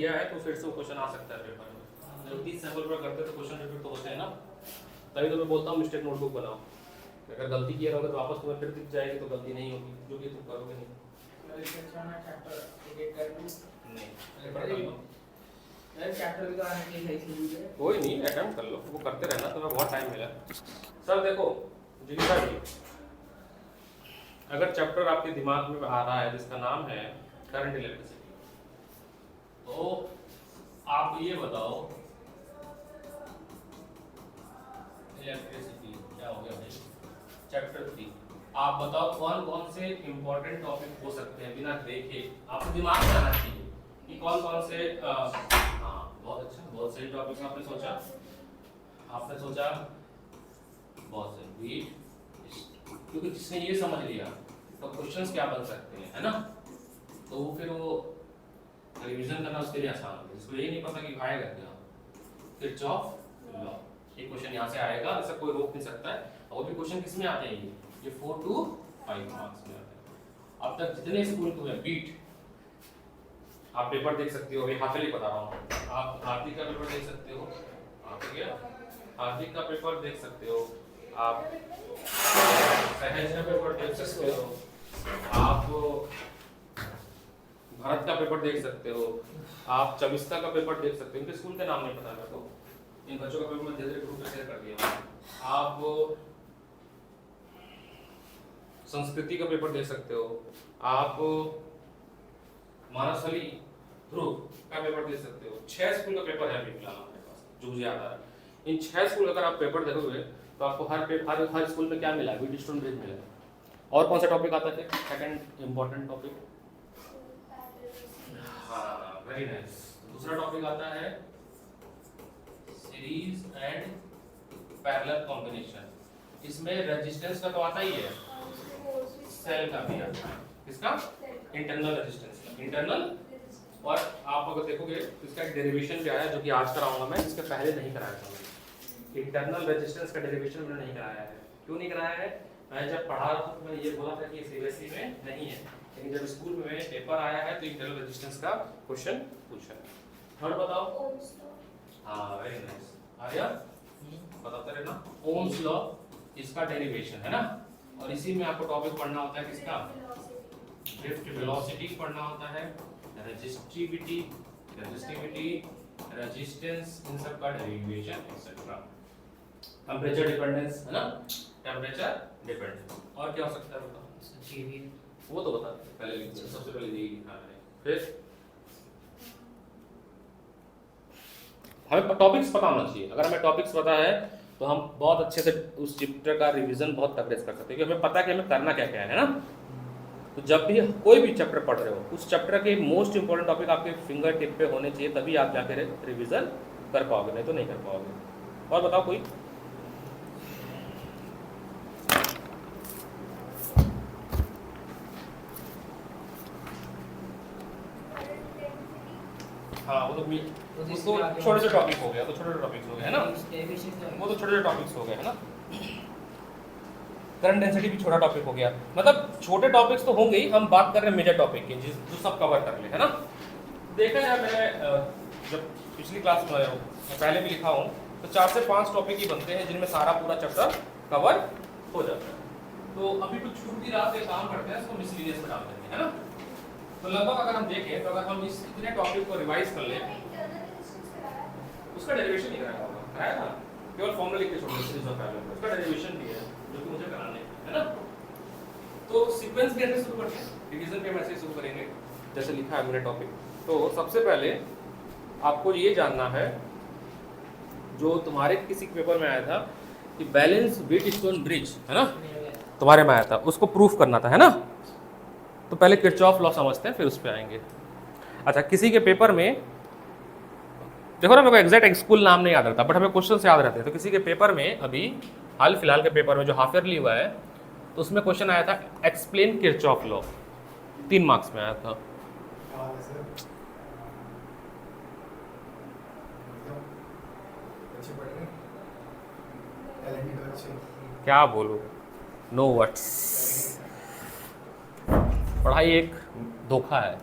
किया है तो फिर से वो क्वेश्चन आ सकता है पेपर में। जब 30 सैंपल पर करते तो क्वेश्चन रिपीट तो होते हैं ना, तभी तो मैं बोलता हूँ मिस्टेक नोटबुक बनाओ। अगर गलती किया रहोगे तो वापस तुम्हें फिर दिख जाएगी तो गलती नहीं होगी, जो कि तुम करोगे नहीं। कोई नहीं, अटेम्प्ट कर लो, वो करते रहना, तुम्हें बहुत टाइम मिला। सर देखो जीविका जी, अगर चैप्टर आपके दिमाग में आ रहा है जिसका नाम है करंट इलेक्ट्रिसिटी, तो आप ये बताओ इलेक्ट्रिसिटी क्या हो गया भाई, चैप्टर 3, आप बताओ कौन कौन से इंपॉर्टेंट टॉपिक हो सकते हैं बिना देखे, आपको दिमाग में आना चाहिए कि कौन कौन से हाँ बहुत अच्छा, बहुत सही टॉपिक आपने सोचा, बहुत सही बीट, क्योंकि जिसने ये समझ लिया तो क्वेश्चंस क्या बन सकते हैं, है ना, तो वो फिर वो रिवीजन करना उसके लिए आसान होगा। जिसको ये नहीं पता कि आएगा क्या, किरचॉफ लॉ, ये क्वेश्चन यहाँ से आएगा, ऐसा कोई रोक नहीं सकता है। और भी क्वेश्चन किस में आते हैं, ये 4 to 5 मार्क्स में आते हैं। अब तक जितने स्कूल को है बीट, आप पेपर देख सकते हो, अभी हाफिली बता रहा हूँ, आप हार्दिक का पेपर देख सकते हो, हार्दिक का पेपर देख सकते हो, आप सहज का पेपर देख सकते हो, आप भारत का पेपर देख सकते हो, आप चविस्ता का पेपर देख सकते हो। इनके स्कूल के नाम नहीं पता मेरे को, इन बच्चों का पेपर मैं धीरे-धीरे ग्रुप में शेयर कर दिया। आप संस्कृति का पेपर देख सकते हो, आप मानसली ध्रुव का पेपर देख सकते हो। 6 स्कूल का पेपर है अभी फिलहाल हमारे पास, जो मुझे याद आ रहा है। इन 6 स्कूल अगर आप पेपर देखोगे तो आपको हर स्कूल में क्या मिला, बीट स्टूडेंट ब्रिज मिला। और कौन सा टॉपिक आता है सेकंड इंपॉर्टेंट टॉपिक, हाँ वेरी नाइस। दूसरा टॉपिक आता है सीरीज एंड पैरेलल कॉम्बिनेशन, इसमें रेजिस्टेंस का तो आता ही है, सेल का भी आता है, किसका, इंटरनल रेजिस्टेंस का, इंटरनल। और आप अगर देखोगे इसका एक डेरिवेशन भी आया जो कि आज कराऊंगा मैं, इसके पहले नहीं कराया था। इंटरनल रेजिस्टेंस का डेरिवेशन मैंने नहीं कराया है, क्यों नहीं कराया है, मैं जब पढ़ा रहा था तो मैंने ये बोला था कि सीबीएसई में नहीं है, लेकिन जब स्कूल में पेपर आया है तो इंटरनल रेजिस्टेंस का क्वेश्चन पूछा है। थर्ड बताओ, हाँ वेरी नाइस, आर्या बताते रहना, ओम्स लॉ, इसका डेरिवेशन है ना। और इसी में आपको टॉपिक पढ़ना होता है किसका, ड्रिफ्ट वेलोसिटी पढ़ना होता है, रेजिस्टिविटी, रेजिस्टेंस, इन सब का डेरिवेशन एक्सेट्रा, टेंपरेचर डिपेंडेंस है ना, टेंपरेचर डिपेंडेंस। और क्या हो सकता है बताओ, वो तो बता पहले लिख दो, सबसे पहले यही लिखा है। फिर हमें टॉपिक्स पता होना चाहिए, अगर हमें टॉपिक्स पता है तो हम बहुत अच्छे से उस चैप्टर का रिवीजन बहुत तगड़े से कर सकते हैं, क्योंकि हमें पता है कि हमें करना क्या क्या है ना। तो जब भी कोई भी चैप्टर पढ़ रहे हो, उस चैप्टर के मोस्ट इंपॉर्टेंट टॉपिक आपके फिंगर टिप पे होने चाहिए, तभी आप जाकर रिवीजन कर पाओगे, नहीं तो नहीं कर पाओगे। और बताओ कोई, हाँ वो तो छोटे से टॉपिक हो गया, तो छोटे टॉपिक्स हो गए है ना, वो तो छोटे टॉपिक्स हो गए है ना। करंट डेंसिटी भी छोटा टॉपिक हो गया, मतलब छोटे टॉपिक्स तो होंगे ही, हम बात कर रहे हैं मेजर टॉपिक की जो सब कवर कर ले, है ना। देखा जाए मैं जब पिछली क्लास में आया हूँ, पहले भी लिखा हूँ, तो 4 से 5 टॉपिक ही बनते हैं जिनमें सारा पूरा चैप्टर कवर हो जाता है। तो अभी कुछ छूट भी रहा, काम करते हैं इसको मिसलीनियस में डाल देंगे, है ना। तो लगभग अगर हम देखें तो अगर हम इस इतने टॉपिक को रिवाइज कर लें, उसका डेरिवेशन नहीं कराया था, केवल फॉर्मूला लिख के छोड़ दो, सीरीज ऑफ पैरेलल, उसका डेरिवेशन भी है जो कि मुझे कराने है ना। तो सीक्वेंस कैसे शुरू करते हैं, डिवीजन के मैसेज शुरू करेंगे, जैसे लिखा है मेरे टॉपिक। तो सबसे पहले आपको ये जानना है, जो तुम्हारे किसी पेपर में आया था कि बैलेंस व्हीटस्टोन ब्रिज, है ना, तुम्हारे में आया था, उसको प्रूफ करना था, है ना। तो पहले किरचॉफ लॉ समझते हैं, फिर उस पर आएंगे। अच्छा, किसी के पेपर में देखो ना, मेरे को एग्जैक्ट स्कूल नाम नहीं याद रहता, बट हमें क्वेश्चन याद रहते हैं। तो किसी के पेपर में अभी हाल फिलहाल के पेपर में जो हाफ ईयरली हुआ है, तो उसमें क्वेश्चन आया था एक्सप्लेन किरचॉफ लॉ, 3 मार्क्स में आया था। क्या बोलूं, नो वर्ड्स, पढ़ाई एक धोखा है।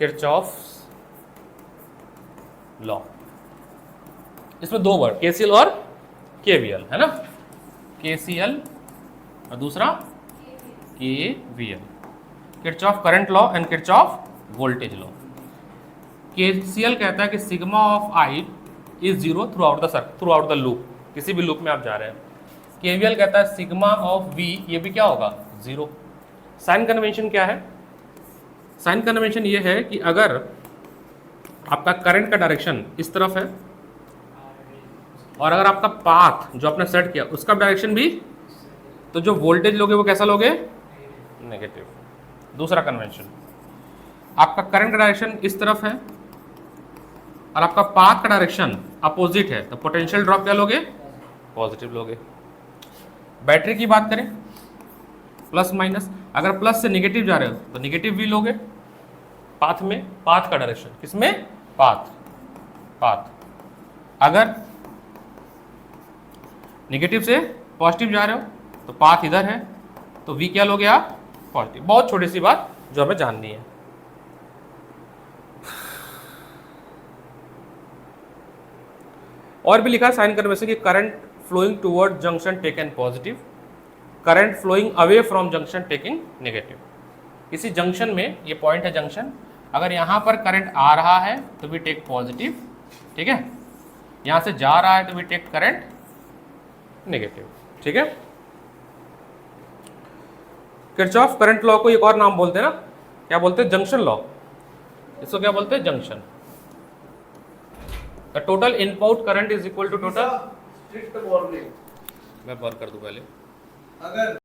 Kirchhoff law. इसमें दो वर्ड केसीएल और केवीएल है ना, केसीएल और दूसरा KVL, Kirchhoff current law and Kirchhoff voltage law. KCL कहता है कि sigma of I is zero through out the loop, किसी भी लूप में आप जा रहे हैं। केवीएल कहता है सिग्मा ऑफ वी, ये भी क्या होगा, जीरो। साइन कन्वेंशन क्या है, साइन कन्वेंशन ये है कि अगर आपका करंट का डायरेक्शन इस तरफ है और अगर आपका पाथ जो आपने सेट किया उसका डायरेक्शन भी, तो जो वोल्टेज लोगे वो कैसा लोगे, नेगेटिव। दूसरा कन्वेंशन, आपका करंट का डायरेक्शन इस तरफ है और आपका पाथ का डायरेक्शन अपोजिट है, तो पोटेंशियल ड्रॉप क्या लोगे, पॉजिटिव लोगे। बैटरी की बात करें, प्लस माइनस, अगर प्लस से निगेटिव जा रहे हो तो निगेटिव भी लोगे पाथ में, पाथ का डायरेक्शन किसमें, पाथ, पाथ। अगर निगेटिव से पॉजिटिव जा रहे हो तो पाथ इधर है, तो वी क्या लोगे आप, पॉजिटिव। बहुत छोटी सी बात जो हमें जाननी है। और भी लिखा है साइन कन्वेंशन की current flowing toward junction taken positive, current flowing away from junction taking negative. किसी जंक्शन में, ये पॉइंट है जंक्शन, अगर यहाँ पर करंट आ रहा है तो वी टेक पॉजिटिव, ठीक है, यहाँ से जा रहा है तो वी टेक करंट नेगेटिव, ठीक है। किरचॉफ करंट लॉ को एक और नाम बोलते हैं ना, क्या बोलते हैं, जंक्शन लॉ। इसको क्या बोलते हैं, junction. The total input current is equal to total, strict warning, मैं बंद कर दूं पहले। अगर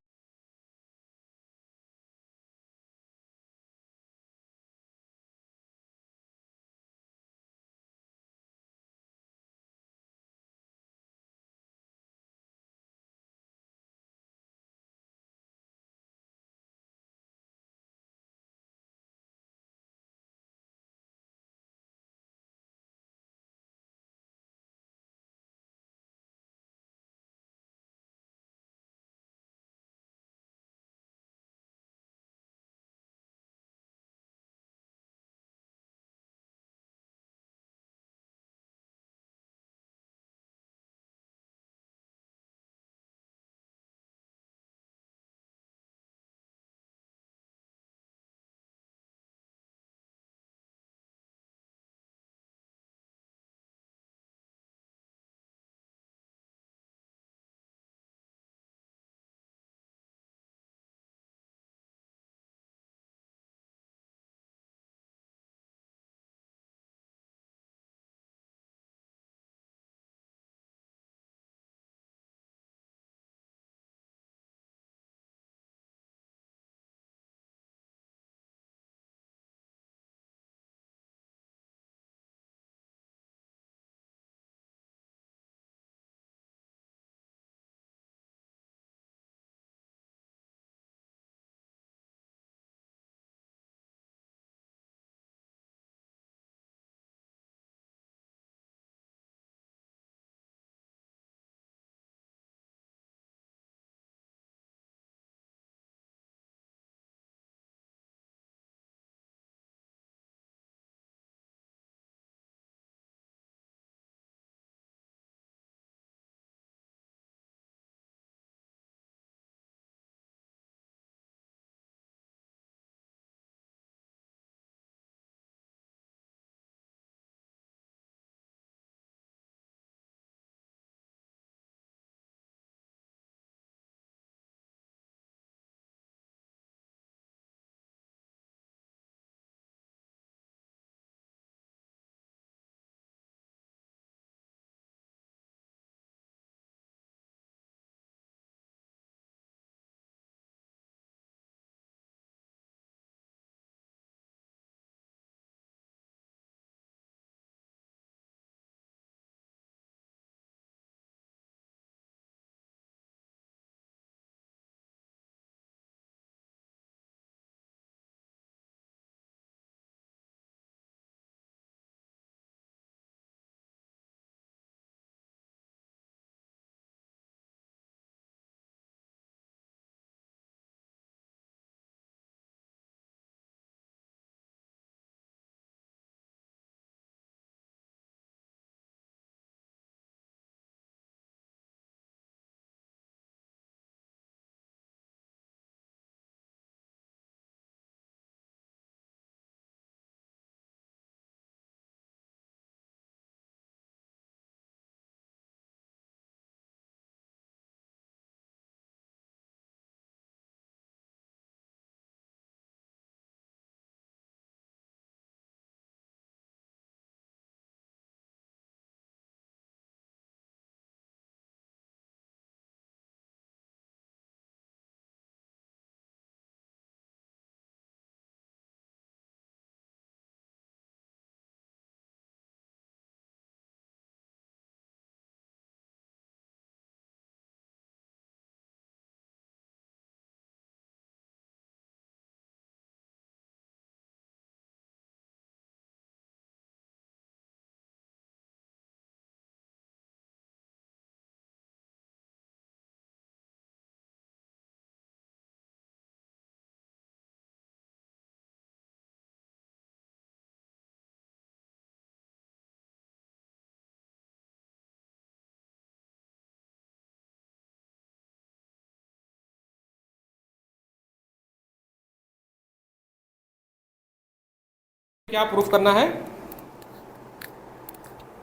क्या प्रूफ करना है?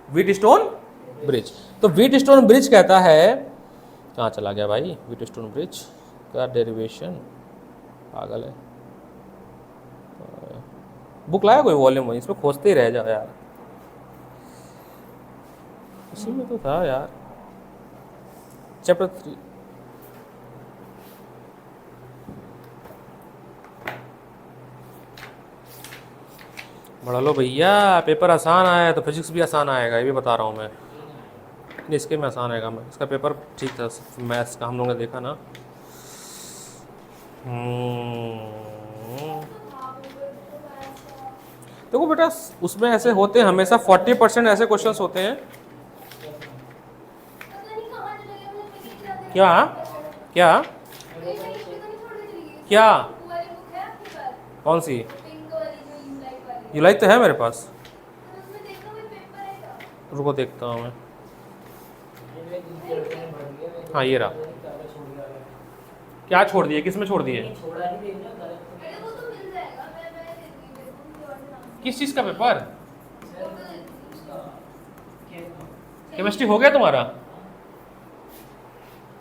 Wheatstone bridge. तो व्हीटस्टोन ब्रिज कहता है, कहाँ चला गया भाई व्हीटस्टोन ब्रिज का डेरिवेशन, पागल है। बुक लाया कोई वॉल्यूम? इसमें खोजते ही रह जाओ यार, इसी में तो था यार, चैप्टर 3। बढ़ा लो भैया, पेपर आसान आया है तो फिजिक्स भी आसान आएगा, ये भी बता रहा हूँ मैं। नहीं, इसके में आसान आएगा, मैं इसका पेपर ठीक था, मैथ्स का हम लोगों ने देखा ना। देखो बेटा, उसमें ऐसे होते हैं हमेशा 40% ऐसे क्वेश्चंस होते हैं। क्या क्या क्या? कौन सी? यूलाइट तो है मेरे पास, रुको देखता हूँ मैं। हाँ ये रहा। क्या छोड़ दिए? किस में छोड़ दिए? किस चीज़ का पेपर? केमिस्ट्री हो गया तुम्हारा?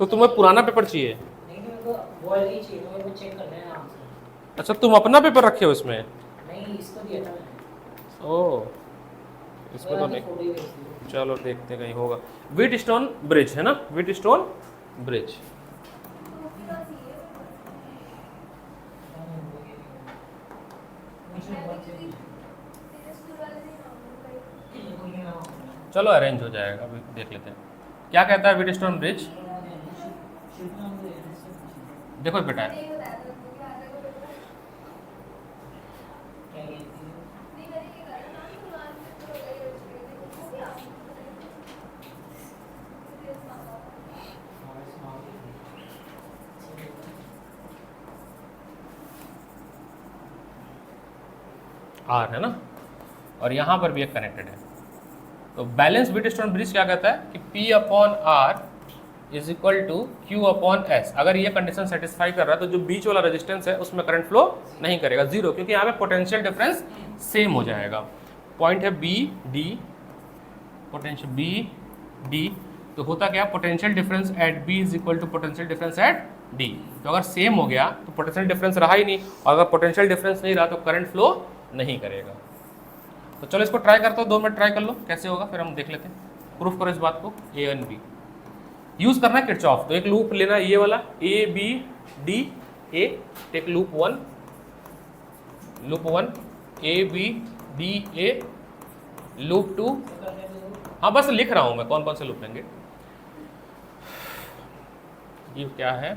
तो तुम्हें पुराना पेपर चाहिए? अच्छा, तुम अपना पेपर रखे हो इसमें? नहीं, इसको दिया था मैंने। ओह, इसमें तो नहीं। चलो देखते कहीं होगा। व्हीटस्टोन ब्रिज है ना, व्हीटस्टोन ब्रिज। चलो अरेंज हो जाएगा, अभी देख लेते हैं क्या कहता है व्हीटस्टोन ब्रिज। देखो बेटा, आर है ना, और यहाँ पर भी एक कनेक्टेड है। तो बैलेंस व्हीटस्टोन ब्रिज क्या कहता है कि P upon R is equal to Q upon S. अगर ये कंडीशन सेटिस्फाई कर रहा है तो जो बीच वाला रेजिस्टेंस है उसमें करंट फ्लो नहीं करेगा, जीरो, क्योंकि यहाँ पे पोटेंशियल डिफरेंस सेम हो जाएगा। पॉइंट है B D, potential B D, तो होता क्या, potential difference at B is equal to potential difference at D. तो अगर सेम हो गया तो पोटेंशियल डिफरेंस रहा ही नहीं, और अगर पोटेंशियल डिफरेंस नहीं रहा तो करंट फ्लो नहीं करेगा। तो चलो इसको ट्राई करता हूँ, 2 मिनट ट्राई कर लो कैसे होगा, फिर हम देख लेते हैं। प्रूफ करो इस बात को, ए एंड बी यूज करना है किरचॉफ। तो एक लूप लेना है ये वाला, A B D A, take loop 1, loop 1 A B D A, loop 2, हाँ बस लिख रहा हूं मैं कौन कौन से लूप लेंगे। ये क्या है,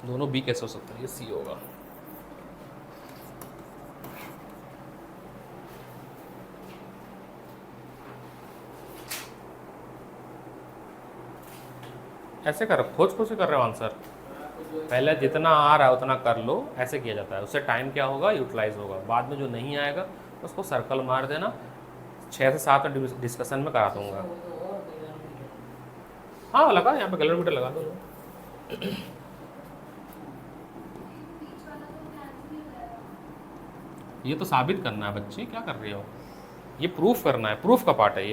दोनों बी कैसे हो सकता है, ये सी होगा। ऐसे कर, खोज खोज के कर रहे हो आंसर, पहले जितना आ रहा है उतना कर लो, ऐसे किया जाता है। उससे टाइम क्या होगा, यूटिलाइज होगा। बाद में जो नहीं आएगा उसको सर्कल मार देना, 6 से 7 डिस्कशन में करा दूंगा। हाँ लगा, यहाँ पे कैलोरीमीटर लगा दो। ये तो साबित करना है बच्चे, क्या कर रही हो, ये प्रूफ करना है, प्रूफ का पार्ट है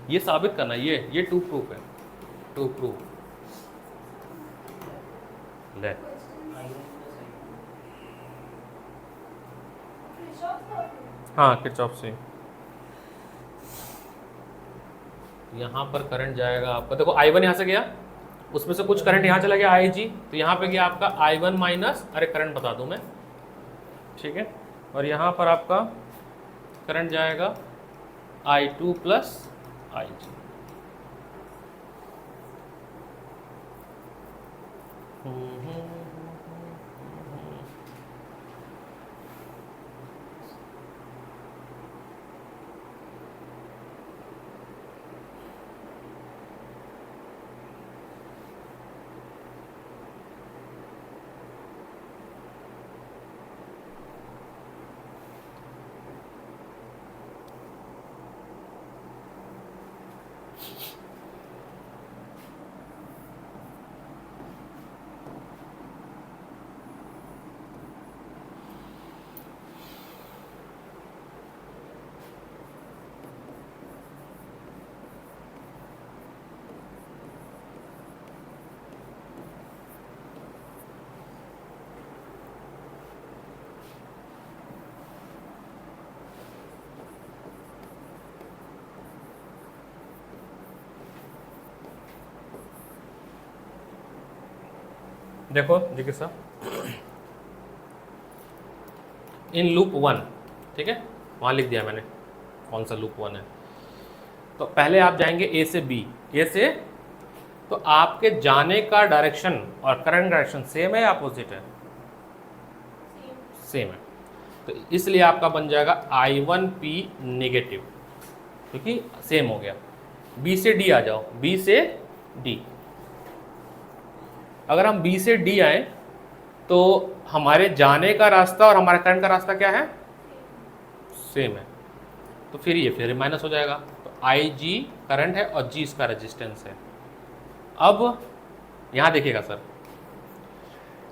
ये साबित करना है, ये टू प्रूफ है, टू प्रूफ। ले हाँ किरचॉफ से। यहाँ पर करंट जाएगा आपका, देखो I1 यहाँ से गया, उसमें से कुछ करंट यहाँ चला गया IG, तो यहाँ पे गया आपका I1 माइनस, अरे करंट बता दूँ मैं, ठीक है, और यहाँ पर आपका करंट जाएगा I2 प्लस IG। देखो जिज्ञासा, इन लूप 1, ठीक है, वहाँ लिख दिया मैंने कौन सा लूप 1 है। तो पहले आप जाएंगे ए से बी, ए से, तो आपके जाने का डायरेक्शन और करंट डायरेक्शन सेम है या अपोजिट है? सेम है। तो इसलिए आपका बन जाएगा I1P नेगेटिव, क्योंकि सेम हो गया। बी से डी आ जाओ, बी से डी। अगर हम बी से डी आए तो हमारे जाने का रास्ता और हमारे करंट का रास्ता क्या है? सेम है। तो फिर ये फिर माइनस हो जाएगा। तो IG करंट है और G इसका रेजिस्टेंस है। अब यहाँ देखिएगा सर,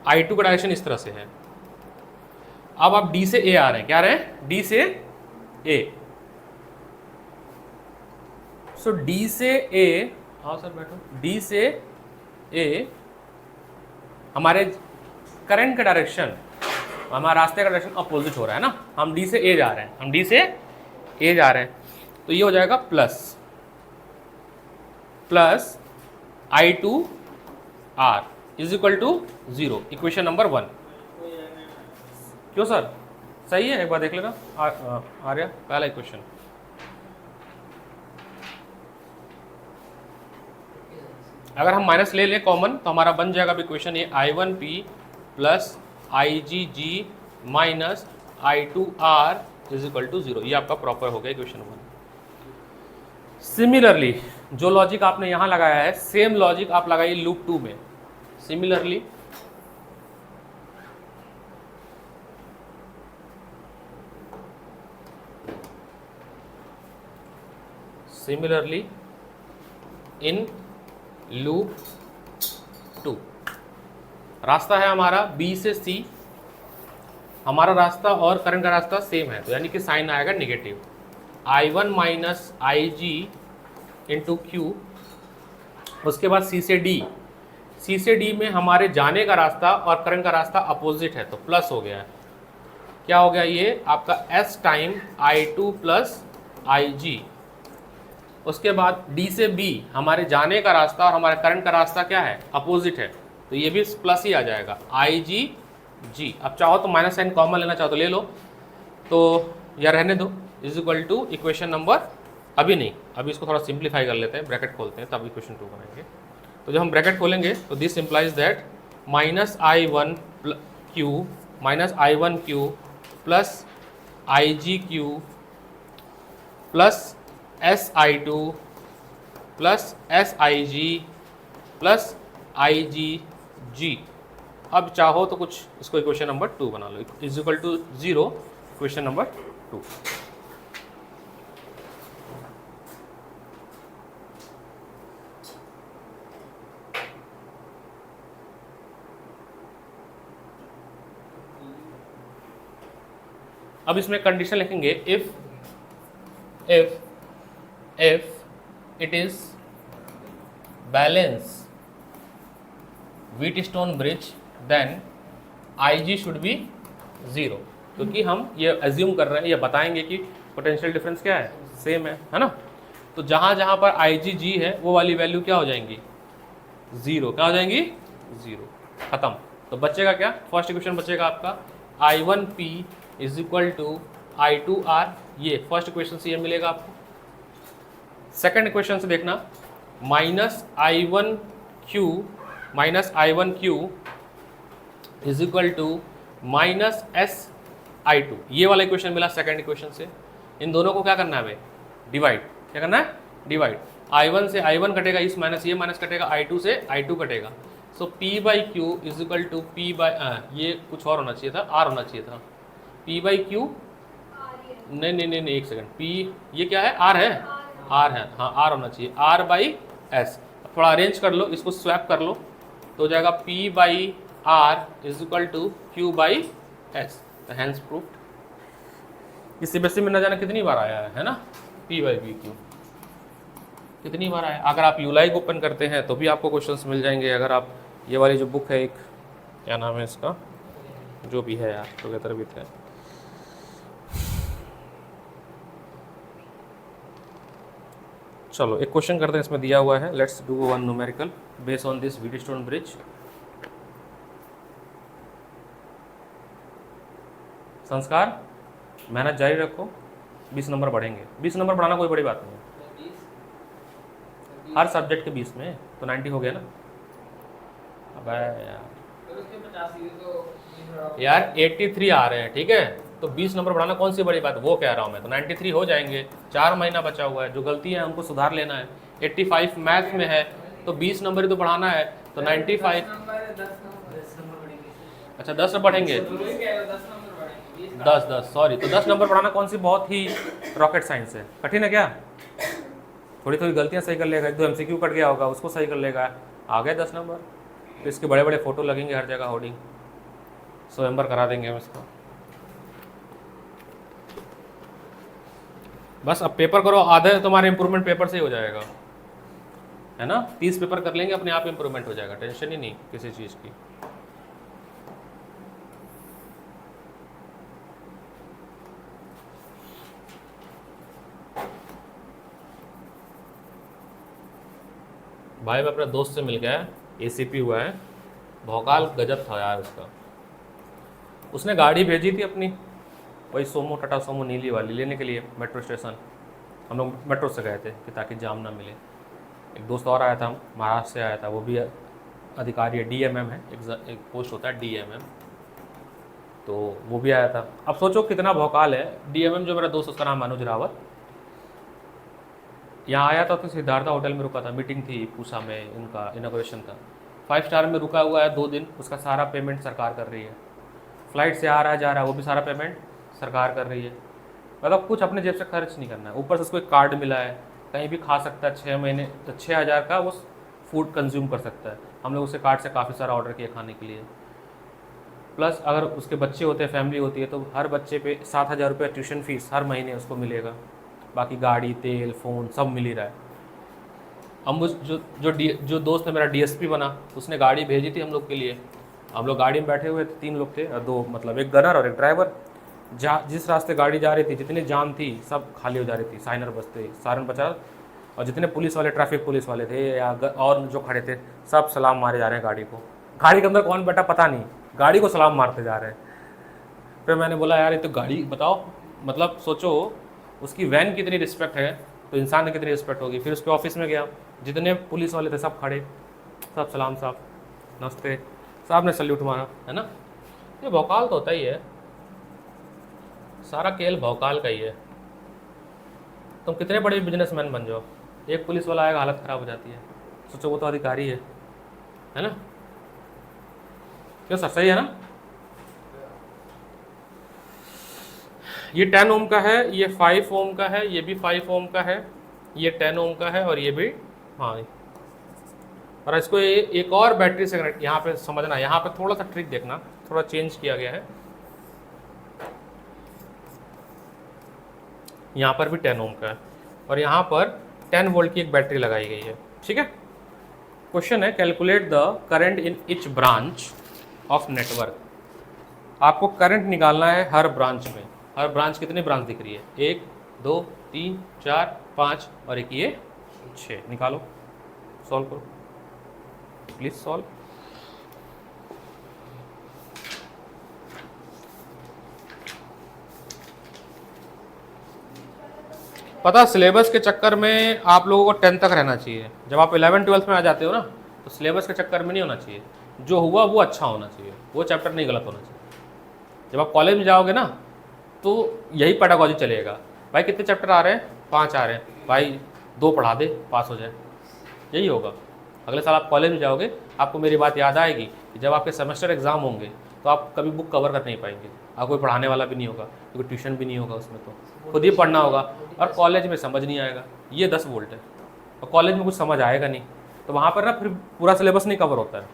I2 का डायरेक्शन इस तरह से है। अब आप D से A आ रहे हैं, क्या आ रहे हैं? D से A। सो D से A, हाँ सर बैठो, D से A हमारे करंट का डायरेक्शन, हमारा रास्ते का डायरेक्शन अपोजिट हो रहा है ना। हम D से A जा रहे हैं, हम D से A जा रहे हैं, तो ये हो जाएगा plus I2R is equal to 0, equation number 1। क्यों सर? सही है, एक बार देख लेना। आर्या, पहला इक्वेशन। अगर हम माइनस ले लें कॉमन तो हमारा बन जाएगा इक्वेशन ये I1P plus IgG minus I2R is equal to 0। ये आपका प्रॉपर हो गया इक्वेशन 1। सिमिलरली जो लॉजिक आपने यहाँ लगाया है, सेम लॉजिक आप लगाइए लूप 2 में। सिमिलरली इन लूप 2 रास्ता है हमारा B से C, हमारा रास्ता और करंट का रास्ता सेम है, तो यानी कि साइन आएगा negative. I1 minus IG into Q। उसके बाद C से D, C से D में हमारे जाने का रास्ता और करंट का रास्ता अपोजिट है, तो प्लस हो गया है। क्या हो गया? ये आपका S time I2 plus IG। उसके बाद D से B हमारे जाने का रास्ता और हमारे करंट का रास्ता क्या है? अपोजिट है, तो ये भी प्लस ही आ जाएगा IgG। अब चाहो तो माइनस साइन कॉमन लेना चाहो तो ले लो, तो या रहने दो, is equal to equation number, अभी नहीं, अभी इसको थोड़ा सिंप्लीफाई कर लेते हैं, ब्रैकेट खोलते हैं तब इक्वेशन 2 बनाएंगे। तो जब हम ब्रैकेट खोलेंगे तो this implies that minus I1Q plus IgQ plus SI2 plus SIG plus IgG। अब चाहो तो कुछ इसको इक्वेशन नंबर 2 बना लो, is equal to 0, equation number 2। अब इसमें कंडीशन लिखेंगे, if it is balance Wheatstone bridge then IG should be 0, क्योंकि हम ये एज्यूम कर रहे हैं, ये बताएंगे कि पोटेंशियल डिफरेंस क्या है, सेम है ना। तो जहाँ जहाँ पर IgG है वो वाली वैल्यू क्या हो जाएंगी? 0। क्या हो जाएंगी? 0। खत्म। तो बचेगा क्या? फर्स्ट इक्वेशन बचेगा आपका I1P is equal to I2R, ये फर्स्ट इक्वेशन से ये मिलेगा आपको। सेकंड इक्वेशन से देखना, minus I1Q is equal to minus SI2, ये वाला इक्वेशन मिला सेकंड इक्वेशन से। इन दोनों को क्या करना है भाई? डिवाइड। क्या करना है? डिवाइड। I1 से I1 कटेगा, इस माइनस ये माइनस कटेगा, I2 से I2 कटेगा। So P by Q is equal to P by, ये कुछ और होना चाहिए था, R होना चाहिए था। P बाई क्यू, नहीं, एक सेकंड, P ये क्या है? R है, R है, हाँ R होना चाहिए, R बाई S। थोड़ा अरेंज कर लो, इसको स्वैप कर लो, तो हो जाएगा P by R is equal to Q by S। तो हैंस प्रूफ्ड। इस सीबीएसई में न जाना कितनी बार आया है ना, P बाई बी क्यू कितनी बार आया। अगर आप यूलाइक ओपन करते हैं तो भी आपको क्वेश्चंस मिल जाएंगे। अगर आप ये वाली जो बुक है, एक क्या नाम है इसका, जो भी है यार, टुगेदर विथ है, चलो एक क्वेश्चन करते हैं, इसमें दिया हुआ है, let's do one numerical based on this Wheatstone bridge. संस्कार, मेहनत जारी रखो, 20 नंबर बढ़ेंगे। 20 नंबर बढ़ाना कोई बड़ी बात नहीं है, हर सब्जेक्ट के 20 में तो 90 हो गया ना। अबे यार 83 आ रहे हैं, ठीक है, तो 20 नंबर बढ़ाना कौन सी बड़ी बात, वो कह रहा हूँ मैं, तो 93 हो जाएंगे। 4 महीना बचा हुआ है, जो गलती है हमको सुधार लेना है। 85 मैथ में है तो 20 नंबर ही तो बढ़ाना है, तो 95। अच्छा 10 बढ़ेंगे, 10 सॉरी, तो 10 नंबर बढ़ाना कौन सी बहुत ही रॉकेट साइंस है, कठिन है क्या? थोड़ी थोड़ी गलतियाँ सही कर लेगा, एक दो MCQ कट गया होगा उसको सही कर लेगा, आ गए 10 नंबर। तो इसके बड़े बड़े फोटो लगेंगे हर जगह, होर्डिंग, स्वयंवर करा देंगे हम इसको। बस अब पेपर करो, आधे तुम्हारे इंप्रूवमेंट पेपर से ही हो जाएगा, है ना। 30 पेपर कर लेंगे, अपने आप इंप्रूवमेंट हो जाएगा, टेंशन ही नहीं किसी चीज़ की। भाई मैं अपने दोस्त से मिल गया, ACP हुआ है, भौकाल गजब था यार उसका। उसने गाड़ी भेजी थी अपनी, वही सोमो, टाटा सोमो नीली वाली, लेने के लिए मेट्रो स्टेशन। हम लोग मेट्रो से गए थे कि ताकि जाम ना मिले। एक दोस्त और आया था, महाराष्ट्र से आया था, वो भी अधिकारी है, DMM है, एक पोस्ट होता है DMM, तो वो भी आया था। अब सोचो कितना भौकाल है। DMM जो मेरा दोस्त, उसका नाम मनोज रावत, यहाँ आया था तो सिद्धार्था होटल में रुका था, मीटिंग थी पूसा में, उनका इनॉग्रेशन था। 5 स्टार में रुका हुआ है 2 दिन, उसका सारा पेमेंट सरकार कर रही है। फ्लाइट से आ रहा है जा रहा है, वो भी सारा पेमेंट सरकार कर रही है। मतलब कुछ अपने जेब से खर्च नहीं करना है। ऊपर से उसको एक कार्ड मिला है, कहीं भी खा सकता है 6 महीने, तो 6000 का वो फूड कंज्यूम कर सकता है। हम लोग उससे कार्ड से काफ़ी सारा ऑर्डर किया खाने के लिए। प्लस अगर उसके बच्चे होते हैं, फैमिली होती है, तो हर बच्चे पे 7000 रुपये ट्यूशन फीस हर महीने उसको मिलेगा। बाकी गाड़ी, तेल, फ़ोन सब मिल ही रहा है। हम उस जो दोस्त ने मेरा DSP बना, उसने गाड़ी भेजी थी हम लोग के लिए। हम लोग गाड़ी में बैठे हुए थे, 3 लोग थे, 2 मतलब एक गनर और एक ड्राइवर। जिस रास्ते गाड़ी जा रही थी, जितनी जाम थी सब खाली हो जा रही थी, साइनर बजते, सायरन बजा, और जितने पुलिस वाले, ट्रैफिक पुलिस वाले थे या और जो खड़े थे, सब सलाम मारे जा रहे हैं गाड़ी को। गाड़ी के अंदर कौन बैठा पता नहीं, गाड़ी को सलाम मारते जा रहे हैं। फिर मैंने बोला यार ये तो गाड़ी, बताओ मतलब सोचो उसकी वैन कितनी रिस्पेक्ट है, तो इंसान की कितनी रिस्पेक्ट होगी। फिर उसके ऑफिस में गया, जितने पुलिस वाले थे सब खड़े, सब सलाम साहब, नमस्ते साहब ने सल्यूट मारा, है ना। ये भौकाल तो होता ही है, सारा खेल भौकाल का ही है। तुम कितने बड़े बिजनेसमैन बन जाओ, एक पुलिस वाला आएगा हालत ख़राब हो जाती है। सोचो वो तो अधिकारी है ना। क्यों सर, सही है ना। ये 10 ओम का है, ये 5 ओम का है, ये भी 5 ओम का है, ये 10 ओम का है, और ये भी, हाँ। और इसको एक और बैटरी से कनेक्ट, यहाँ पे समझना, यहाँ पे थोड़ा सा ट्रिक देखना, थोड़ा चेंज किया गया है। यहाँ पर भी 10 ओम का है, और यहाँ पर 10 वोल्ट की एक बैटरी लगाई गई है, ठीक है। क्वेश्चन है calculate the current in each branch of network. आपको करंट निकालना है हर ब्रांच में। हर ब्रांच कितनी ब्रांच दिख रही है, 1 2 3 4 5 और एक ये 6। निकालो, सॉल्व करो प्लीज, सॉल्व। पता सिलेबस के चक्कर में आप लोगों को 10 तक रहना चाहिए। जब आप 11 12 में आ जाते हो ना, तो सिलेबस के चक्कर में नहीं होना चाहिए। जो हुआ वो अच्छा होना चाहिए, वो चैप्टर नहीं गलत होना चाहिए। जब आप कॉलेज में जाओगे ना, तो यही पेडागॉजी चलेगा। भाई कितने चैप्टर आ रहे हैं, 5 आ रहे हैं, भाई 2 पढ़ा दे, पास हो जाए, यही होगा। अगले साल आप कॉलेज में जाओगे, आपको मेरी बात याद आएगी कि जब आपके सेमेस्टर एग्जाम होंगे तो आप कभी बुक कवर कर नहीं पाएंगे। आपको कोई पढ़ाने वाला भी नहीं होगा, क्योंकि ट्यूशन भी नहीं होगा उसमें, तो खुद ही पढ़ना होगा। और कॉलेज में समझ नहीं आएगा, ये 10 वोल्ट है, और कॉलेज में कुछ समझ आएगा नहीं, तो वहाँ पर ना फिर पूरा सिलेबस नहीं कवर होता है,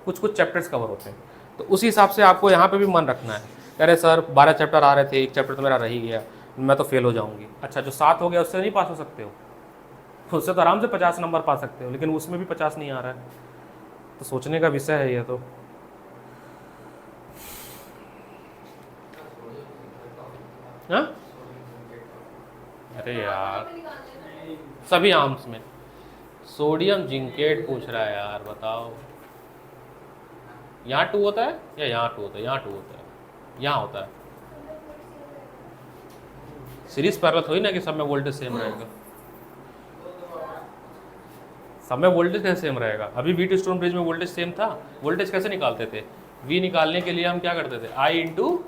कुछ कुछ चैप्टर्स कवर होते हैं। तो उसी हिसाब से आपको यहाँ पे भी मन रखना है। अरे सर 12 चैप्टर आ रहे थे, एक चैप्टर तो मेरा रह ही गया, मैं तो फेल हो जाऊँगी। अच्छा, जो 7 हो गया उससे नहीं पास हो सकते हो, उससे तो आराम से 50 नंबर पा सकते हो, लेकिन उसमें भी 50 नहीं आ रहा है। तो सोचने का विषय है ये तो। हाँ, अरे यार सभी आर्म्स में सोडियम जिंकेट पूछ रहा है यार, बताओ। यहाँ 2 होता है या यहाँ 2 होता है, यहाँ 2 होता है, यहाँ होता है। सीरीज पैरेलल थोड़ी ना कि सब में वोल्टेज सेम रहेगा, सब में वोल्टेज कैसे सेम रहेगा। अभी व्हीट स्टोन ब्रिज में वोल्टेज सेम था, वोल्टेज कैसे निकालते थे, वी निकालने के लिए हम क्या करते थे, आई इंटू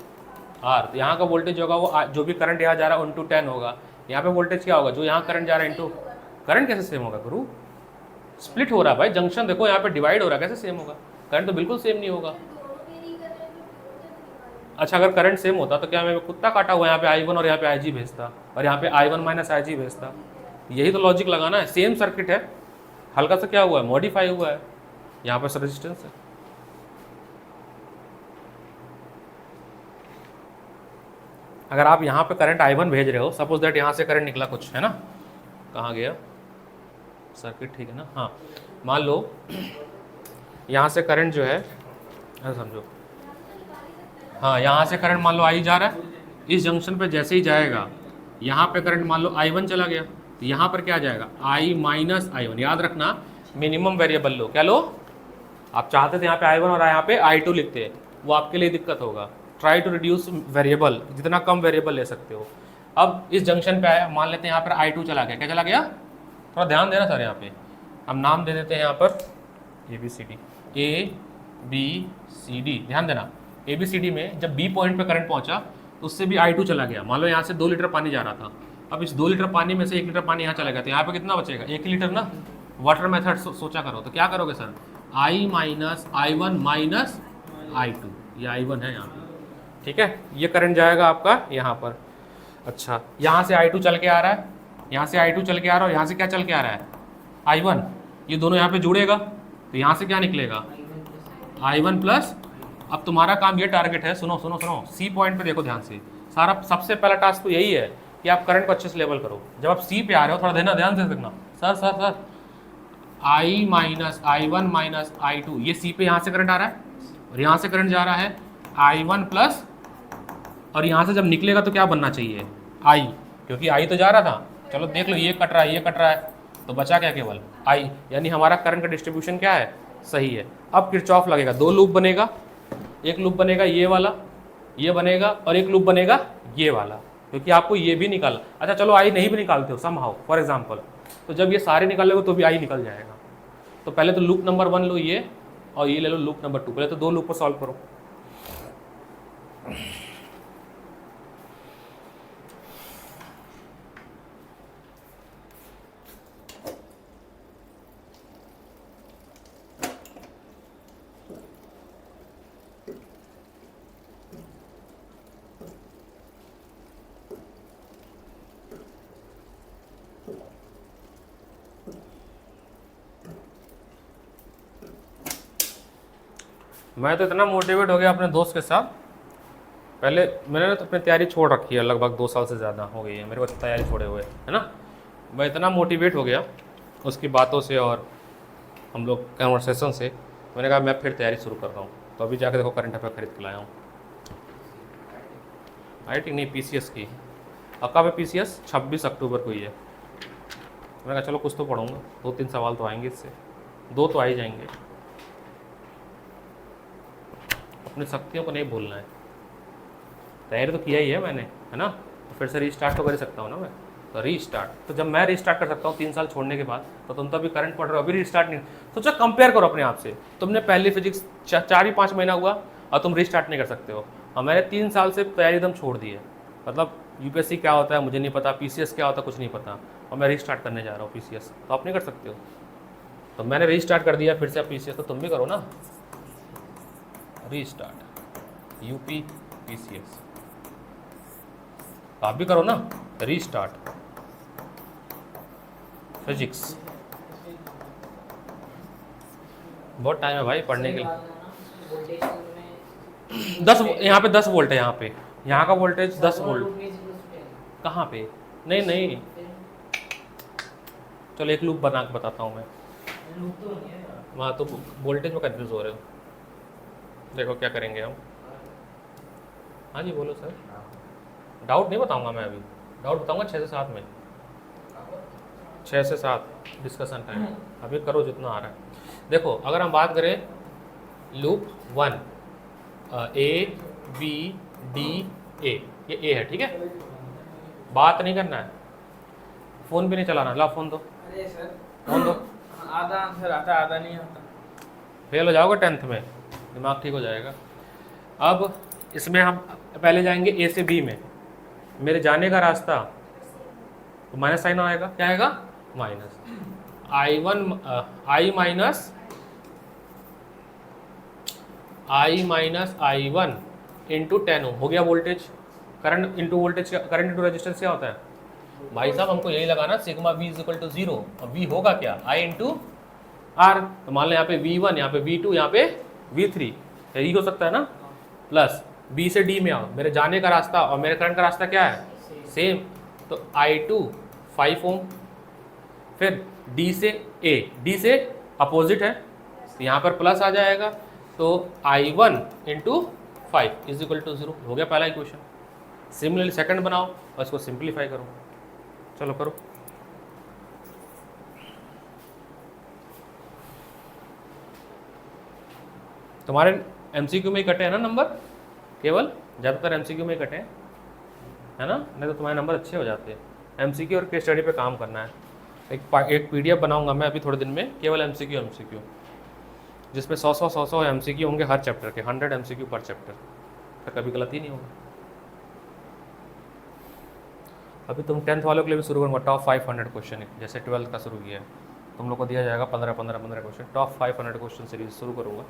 आर। तो यहाँ का वोल्टेज होगा वो जो भी करंट यहाँ जा रहा है इंटू 10 होगा, यहाँ पे वोल्टेज क्या होगा, जो यहाँ करंट जा रहा है इंटू करंट। कैसे सेम होगा गुरु, स्प्लिट हो रहा है भाई, जंक्शन देखो यहाँ पे डिवाइड हो रहा है, कैसे सेम होगा, करंट तो बिल्कुल सेम नहीं होगा। अच्छा अगर करंट सेम होता तो क्या मैं कुत्ता काटा हुआ यहाँ पे I1 और यहाँ पे IG भेजता और यहाँ पे I1 माइनस IG भेजता, यही तो लॉजिक लगाना है। सेम सर्किट है, हल्का सा क्या हुआ है, मॉडिफाई हुआ है, यहाँ पर रेजिस्टेंस है। अगर आप यहाँ पे करंट I1 भेज रहे हो, सपोज दैट यहाँ से करंट निकला कुछ है ना, कहाँ गया सर्किट, ठीक है ना, हाँ मान लो यहाँ से करंट जो है, ऐसा समझो, हाँ यहाँ से करंट मान लो आई जा रहा है, इस जंक्शन पे जैसे ही जाएगा यहाँ पे करंट मान लो I1 चला गया, तो यहाँ पर क्या जाएगा I माइनस I1। याद रखना मिनिमम वेरिएबल लो, क्या लो, आप चाहते थे यहाँ पे I1 और यहाँ पे I2 लिखते हैं, वो आपके लिए दिक्कत होगा। ट्राई टू रिड्यूस वेरिएबल, जितना कम वेरिएबल ले सकते हो। अब इस जंक्शन पे आया, मान लेते हैं यहाँ पर I2 चला गया, क्या चला गया, थोड़ा ध्यान देना सर, यहाँ पे हम नाम दे देते हैं यहाँ पर ABCD, ध्यान देना। ABCD में जब B पॉइंट पे करंट पहुंचा तो उससे भी I2 चला गया। मान लो यहाँ से 2 लीटर पानी जा रहा था, अब इस 2 लीटर पानी में से 1 लीटर पानी यहाँ चला गया, तो यहाँ पे कितना बचेगा, 1 लीटर ना। वाटर मेथड सोचा करो तो क्या करोगे sir, I minus I1 minus I2, ये I1 है यहाँ पे, ठीक है, ये करंट जाएगा आपका यहाँ पर। अच्छा यहाँ से I2 चल के आ रहा है, यहाँ से I2 चल के आ रहा है और यहाँ से क्या चल के आ रहा है I1, ये दोनों यहाँ पे जुड़ेगा तो यहाँ से क्या निकलेगा I1 प्लस। अब तुम्हारा काम ये टारगेट है, सुनो सुनो सुनो, सी पॉइंट पे देखो ध्यान से, सारा सबसे पहला टास्क तो यही है कि आप करंट को अच्छे से लेवल करो। जब आप सी पे आ रहे हो थोड़ा देना ध्यान से देखना, sir I minus I1 minus I2, ये सी पे यहाँ से करंट आ रहा है और यहाँ से करंट जा रहा है I1 प्लस, और यहाँ से जब निकलेगा तो क्या बनना चाहिए I, क्योंकि I तो जा रहा था, चलो देख लो ये कट रहा है, ये कट रहा है, तो बचा क्या केवल I, यानी हमारा करंट का डिस्ट्रीब्यूशन क्या है, सही है। अब किरचॉफ लगेगा, 2 लूप बनेगा, एक लूप बनेगा ये वाला, ये बनेगा, और एक लूप बनेगा ये वाला, क्योंकि आपको ये भी निकालना। अच्छा चलो I नहीं भी निकालते हो समहाउ फॉर एग्जांपल, तो जब ये सारे निकालोगे तो भी I निकल जाएगा। तो पहले तो लूप नंबर 1 लो ये, और ये ले लो लूप नंबर 2, पहले तो 2 लूप को सॉल्व करो। मैं तो इतना मोटिवेट हो गया अपने दोस्त के साथ, पहले मैंने तो अपनी तैयारी छोड़ रखी है, लगभग 2 साल से ज़्यादा हो गई है मेरे को तैयारी छोड़े हुए, है ना। मैं इतना मोटिवेट हो गया उसकी बातों से और हम लोग कन्वर्सेशन से, मैंने कहा मैं फिर तैयारी शुरू कर रहा हूँ। तो अभी जाकर देखो करंट अफेयर खरीद के लाया हूँ, IIT नहीं PCS की। अब कब है PCS, 26 अक्टूबर को ही है। मैंने कहा चलो कुछ तो पढ़ूंगा, 2-3 सवाल तो आएंगे इससे, 2 तो आ ही जाएंगे। अपनी शक्तियों को नहीं भूलना है, तैयारी तो किया ही है मैंने, है ना, तो फिर से रीस्टार्ट तो कर ही सकता हूँ ना मैं। तो रीस्टार्ट, तो जब मैं रीस्टार्ट कर सकता हूँ 3 साल छोड़ने के बाद, तो तुम तो अभी करंट पढ़ रहे हो, अभी रीस्टार्ट नहीं। सोचो कंपेयर करो अपने आप से, तुमने पहली फिजिक्स 4-5 महीना हुआ और तुम रीस्टार्ट नहीं कर सकते हो, और मैंने 3 साल से तैयारी एकदम छोड़ दी है। मतलब UPSC क्या होता है मुझे नहीं पता, PCS क्या होता है कुछ नहीं पता, और मैं रीस्टार्ट करने जा रहा हूँ PCS, तो आप नहीं कर सकते हो। तो मैंने रीस्टार्ट कर दिया फिर से PCS, तो तुम भी करो ना रीस्टार्ट, UP PCS आप भी करो ना रीस्टार्ट फिजिक्स। बहुत टाइम है भाई पढ़ने के लिए। 10 यहाँ पे 10 वोल्ट है, यहाँ का वोल्टेज 10 वोल्ट। कहाँ पे, नहीं चलो एक लूप बना के बताता हूँ मैं, वहाँ तो वोल्टेज में कंफ्यूज हो रहे हो। देखो क्या करेंगे हम, हाँ जी बोलो सर। डाउट नहीं बताऊंगा मैं, अभी डाउट बताऊंगा 6 से 7 में, 6 से 7 डिस्कशन टाइम। अभी करो जितना आ रहा है। देखो अगर हम बात करें loop 1 A B D A, ये A है ठीक है। बात नहीं करना है, फ़ोन भी नहीं चलाना। ला फ़ोन दो, अरे सर, फ़ोन दो। आधा आंसर आता आधा नहीं आता। फेल हो जाओगे 10th में, दिमाग ठीक हो जाएगा। अब इसमें हम पहले जाएंगे ए से बी में। मेरे जाने का रास्ता तो माइनस साइन आएगा, क्या आएगा? Minus I minus I one into 10 हो गया voltage. Current into voltage, current into resistance क्या होता है भाई साहब? हमको यही लगाना, sigma V is equal to 0। और वी होगा क्या? I into R. तो मान लें यहाँ पे V1, यहाँ पे V2, यहाँ पे V3, यही हो सकता है ना। प्लस B से D में आओ, मेरे जाने का रास्ता और मेरे करंट का रास्ता क्या है? सेम। तो I2 5 ओम। फिर D से A, D से अपोजिट है तो यहाँ पर प्लस आ जाएगा। तो I1 into 5 is equal to 0 हो गया पहला इक्वेशन। सिमिलरली सेकंड बनाओ और इसको सिंप्लीफाई करो। चलो करो। तुम्हारे MCQ में ही कटे हैं ना नंबर? केवल ज़्यादातर MCQ में ही कटे हैं, है ना? नहीं तो तुम्हारे नंबर अच्छे हो जाते हैं। MCQ और केस स्टडी पे काम करना है। एक PDF बनाऊंगा मैं अभी थोड़े दिन में, केवल MCQ जिसमें 100 MCQ होंगे हर चैप्टर के, 100 MCQ पर चैप्टर, तो कभी गलती नहीं होगी। अभी तुम 10th वालों के लिए भी शुरू करूँगा टॉप 500 क्वेश्चन, जैसे 12th का शुरू किया है। तुम लोग को दिया जाएगा 15 क्वेश्चन, टॉप 500 क्वेश्चन सीरीज शुरू करूँगा।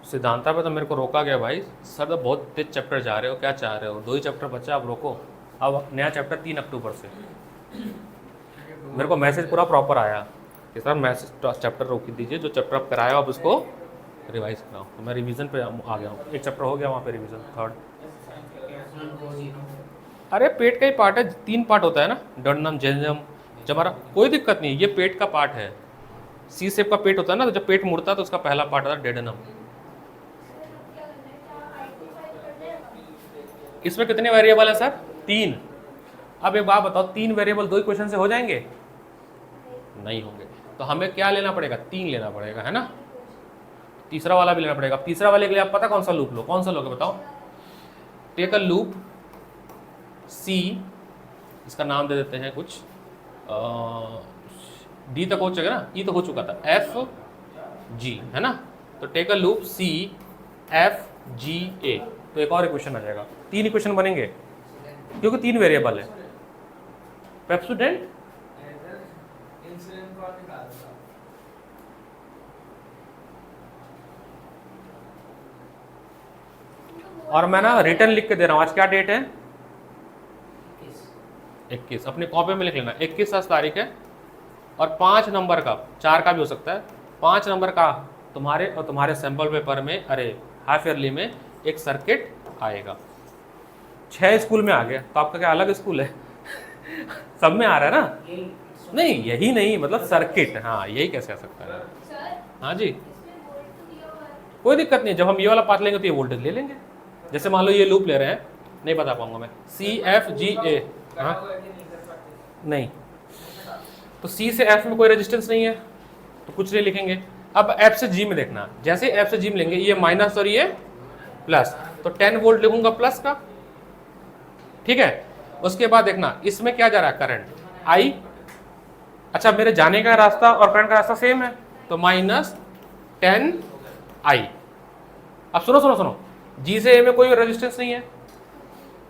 सिद्धांता पे तो मेरे को रोका गया भाई, सर तो बहुत तेज चैप्टर जा रहे हो, क्या चाह रहे हो? 2 ही चैप्टर बचा, आप रोको। अब नया चैप्टर 3 अक्टूबर से। मेरे को मैसेज पूरा प्रॉपर आया कि सर मैसेज चैप्टर रोक दीजिए, जो चैप्टर आप कराया आप उसको रिवाइज कराओ। तो मैं रिवीजन पे आ गया हूँ, एक चैप्टर हो गया वहाँ पे रिवीजन, 3rd। अरे पेट का ही पार्ट है, 3 पार्ट होता है ना, डर्नम जेनम जमारा, कोई दिक्कत नहीं, ये पेट का पार्ट है। सी शेप का पेट होता है ना, तो जब पेट मुड़ता है तो उसका पहला पार्ट आता है डेडनम। इसमें कितने वेरिएबल है सर? 3। अब एक बात बताओ, 3 वेरिएबल 2 इक्वेशन से हो जाएंगे? नहीं होंगे। तो हमें क्या लेना पड़ेगा? 3 लेना पड़ेगा, है ना? तीसरा वाला भी लेना पड़ेगा। तीसरा वाले के लिए आप पता कौन सा लूप लो? कौन सा लोगे बताओ? टेक अ लूप सी, इसका नाम दे देते हैं कुछ, डी तक हो चुका ना, ई तो हो चुका था, एफ जी, है ना? तो take a loop C F G A, तो एक और इक्वेशन आ जाएगा। 3 इक्वेशन बनेंगे क्योंकि 3 वेरिएबल है। पेप्सोडेंट और मैं ना रिटर्न लिख के दे रहा हूँ। आज क्या डेट है? 21। अपनी कॉपी में लिख लेना, 21 आज तारीख है। और 5 नंबर का, 4 का भी हो सकता है, 5 नंबर का तुम्हारे और तुम्हारे सैंपल पेपर में, अरे हाफ ईयरली में एक सर्किट आएगा। 6 स्कूल में आ गया, तो आपका क्या अलग स्कूल है? सब में आ रहा है ना? नहीं यही नहीं, मतलब सर्किट, हाँ यही कैसे आ सकता है? हाँ जी, कोई दिक्कत नहीं। जब हम ये वाला पार्ट लेंगे तो ये वोल्टेज ले लेंगे। जैसे मान लो ये लूप ले रहे हैं, नहीं बता पाऊंगा मैं, सी एफ जी ए, हाँ नहीं, तो सी से एफ में कोई रेजिस्टेंस नहीं है तो कुछ नहीं लिखेंगे। अब एफ से जी में देखना, जैसे एफ से जी में लेंगे, ये माइनस और ये प्लस, तो 10 वोल्ट लिखूंगा प्लस का, ठीक है। उसके बाद देखना इसमें क्या जा रहा है, करंट आई। अच्छा, मेरे जाने का रास्ता और करंट का रास्ता सेम है, तो -10 आई। अब सुनो सुनो सुनो, जी से ए में कोई रेजिस्टेंस नहीं है,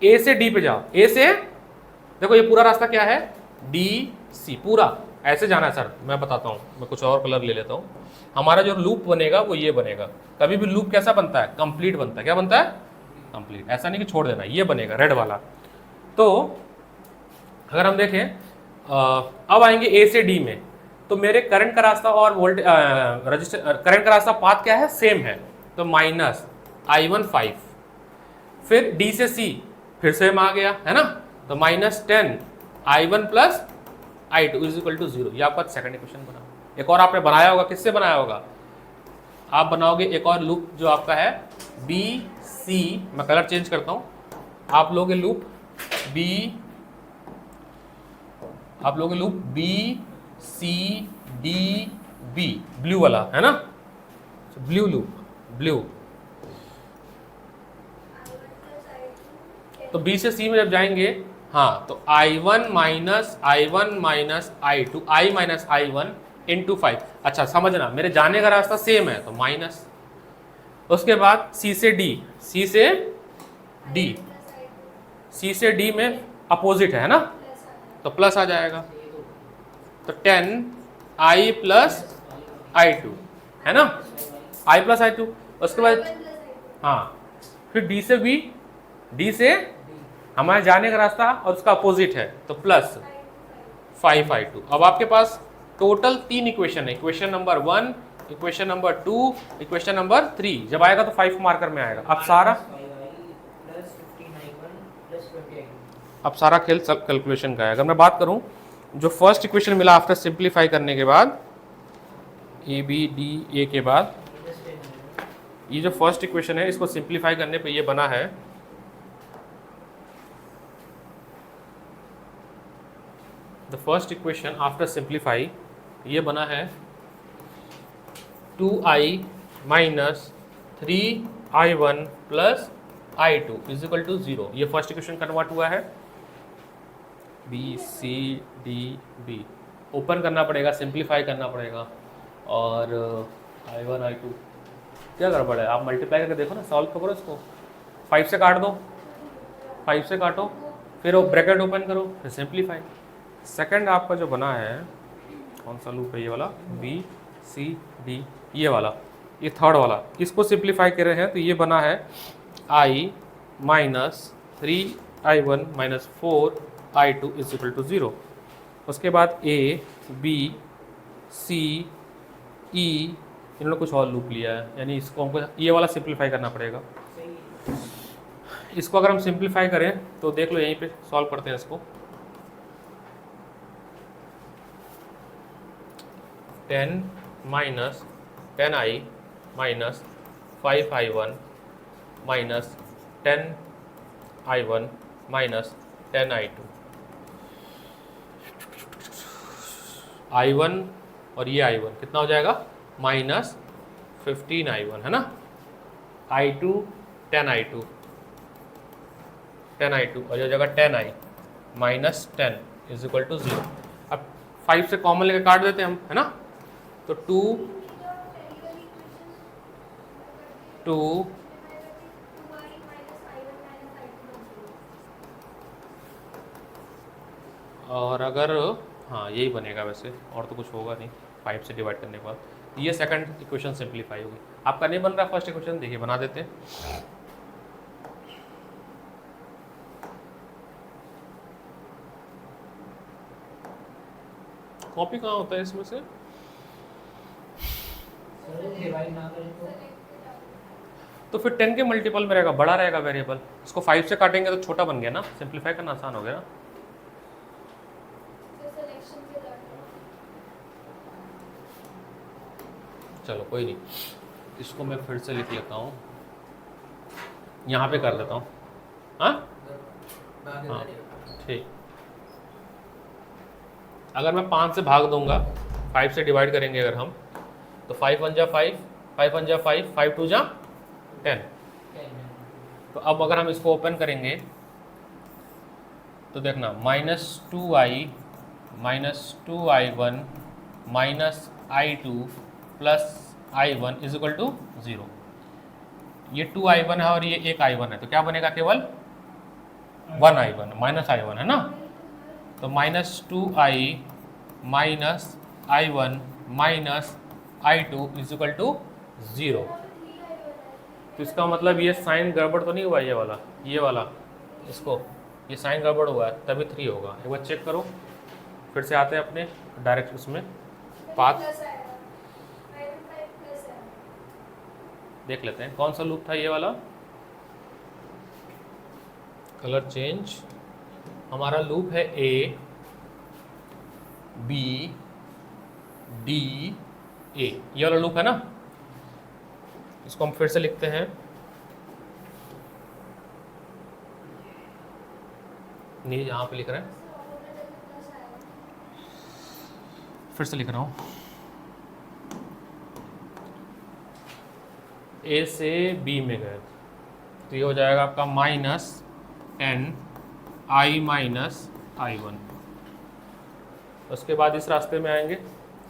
ए से डी पे जाओ। ए से देखो, ये पूरा रास्ता क्या है, डी सी, पूरा ऐसे जाना है सर। मैं बताता हूँ, मैं कुछ और कलर ले लेता हूँ। हमारा जो लूप बनेगा वो ये बनेगा। कभी भी लूप कैसा बनता है, कंप्लीट बनता है। क्या बनता है, कंप्लीट, ऐसा नहीं कि छोड़ देना, ये बनेगा रेड वाला। तो अगर हम देखें अब आएंगे ए से डी में, तो मेरे करंट का रास्ता और वोल्टेज रजिस्टर करंट का रास्ता पाथ क्या है, सेम है, तो माइनस I1 5, फिर D से C फिर सेम आ गया है ना, तो -10 I1 plus I2 is equal to 0। ये आपका सेकंड इक्वेशन बना। एक और आपने बनाया होगा, किससे बनाया होगा, आप बनाओगे एक और लूप जो आपका है बी सी, मैं कलर चेंज करता हूं, आप लोगे loop B C D B, blue वाला है ना, ब्लू लूप, ब्लू। तो बी से सी में जब जाएंगे, हाँ, तो I1 minus I2 I minus I1 into 5। अच्छा समझना, मेरे जाने का रास्ता सेम है तो माइनस, उसके बाद C से D में अपोजिट है ना, तो प्लस आ जाएगा, तो 10 I प्लस I2 है ना, I प्लस I2। उसके बाद हाँ, फिर D से हमारे जाने का रास्ता और उसका अपोजिट है, तो प्लस 5I2। अब आपके पास टोटल 3 इक्वेशन है, equation number 1, equation number 2, equation number 3। जब आएगा तो 5 मार्कर में आएगा। अब सारा खेल सब कैलकुलेशन का है। अगर मैं बात करूं, जो फर्स्ट इक्वेशन मिला आफ्टर सिंप्लीफाई करने के बाद, ए बी डी ए के बाद, ये जो फर्स्ट इक्वेशन है इसको सिंप्लीफाई करने पे ये बना है the first equation after simplify, ये बना है 2i minus 3i1 plus I2 is equal to 0। ये फर्स्ट इक्वेशन कन्वर्ट हुआ है, B C D B open करना पड़ेगा, सिंप्लीफाई करना पड़ेगा, और I1 I2 क्या गड़बड़ है, आप मल्टीप्लाई करके देखो ना, सॉल्व करो इसको, 5 से काट दो, 5 से काटो, फिर वो ब्रैकेट ओपन करो, फिर सिंप्लीफाई। सेकंड आपका जो बना है, कौन सा लूप है, ये वाला बी सी डी, ये वाला, ये थर्ड वाला, इसको सिंप्लीफाई कर रहे हैं तो ये बना है I minus 3I1 minus 4I2 is equal to 0। उसके बाद ए बी सी ई, इन्होंने कुछ और लूप लिया है, यानी इसको हमको ये वाला सिंप्लीफाई करना पड़ेगा। इसको अगर हम सिंप्लीफाई करें तो देख लो, यहीं पे सॉल्व करते हैं इसको। 10 minus 10i minus 5i1 minus 10i1 minus 10i2, i1 और ये i1 कितना हो जाएगा, माइनस 15i1 है ना, i2 10i2 और ये जगह 10i minus 10 is equal to 0। अब 5 से कॉमन लेकर काट देते हैं हम, है ना, तो 2 और अगर हाँ यही बनेगा वैसे, और तो कुछ होगा नहीं 5 से डिवाइड करने के बाद। ये सेकंड इक्वेशन सिंप्लीफाई होगी। आपका नहीं बन रहा फर्स्ट इक्वेशन, देखिए बना देते हैं। कॉपी कहाँ होता है इसमें से, तो फिर 10 के मल्टीपल में रहेगा, बड़ा रहेगा वेरिएबल, इसको 5 से काटेंगे तो छोटा बन गया ना, सिंप्लीफाई करना आसान हो गया ना। चलो कोई नहीं, इसको मैं फिर से लिख लेता हूँ, यहाँ पे कर लेता हूँ। हाँ ठीक, अगर मैं 5 से भाग दूंगा, 5 से डिवाइड करेंगे अगर हम, तो 5 1 जा 5, 5 1 जा 5, 5 2 जा 10। तो अब अगर हम इसको ओपन करेंगे तो देखना, -2i minus 2i1 minus I2 plus I1 is equal to 0। ये 2i1 है और ये एक I1 है, तो क्या बनेगा, केवल 1i1 माइनस I1 है ना, तो -2i minus I1 minus I2 is equal to 0। तो इसका मतलब ये साइन गड़बड़ तो नहीं हुआ, ये वाला इसको, ये साइन गड़बड़ हुआ है तभी 3 होगा। एक बार चेक करो, फिर से आते हैं अपने डायरेक्ट उसमें, पाथ देख लेते हैं कौन सा लूप था ये वाला। कलर चेंज, हमारा लूप है ए बी डी ए, ये वाला लूप है ना। इसको हम फिर से लिखते हैं, नहीं यहाँ पे लिख रहे हैं, फिर से लिख रहा हूँ। ए से बी में गए तो ये हो जाएगा आपका -10 i माइनस i1। उसके बाद इस रास्ते में आएंगे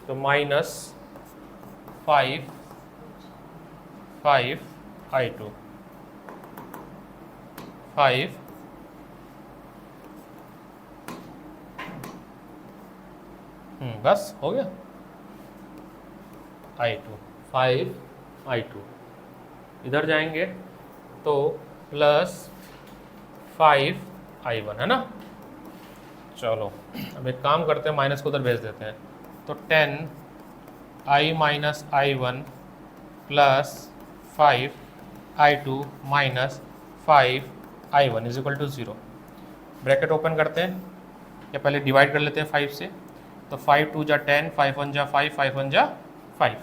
तो -5 i2 5 बस हो गया i2 5 i2। इधर जाएंगे तो +5 i1 है ना। चलो अब एक काम करते हैं, माइनस को उधर भेज देते हैं तो 10 i minus i1 +5 i2 minus 5 i1 is equal to 0। Bracket open करते हैं या पहले डिवाइड कर लेते हैं 5 से, तो 5 2 जा 10, 5 1 जा 5, 5 1 जा 5।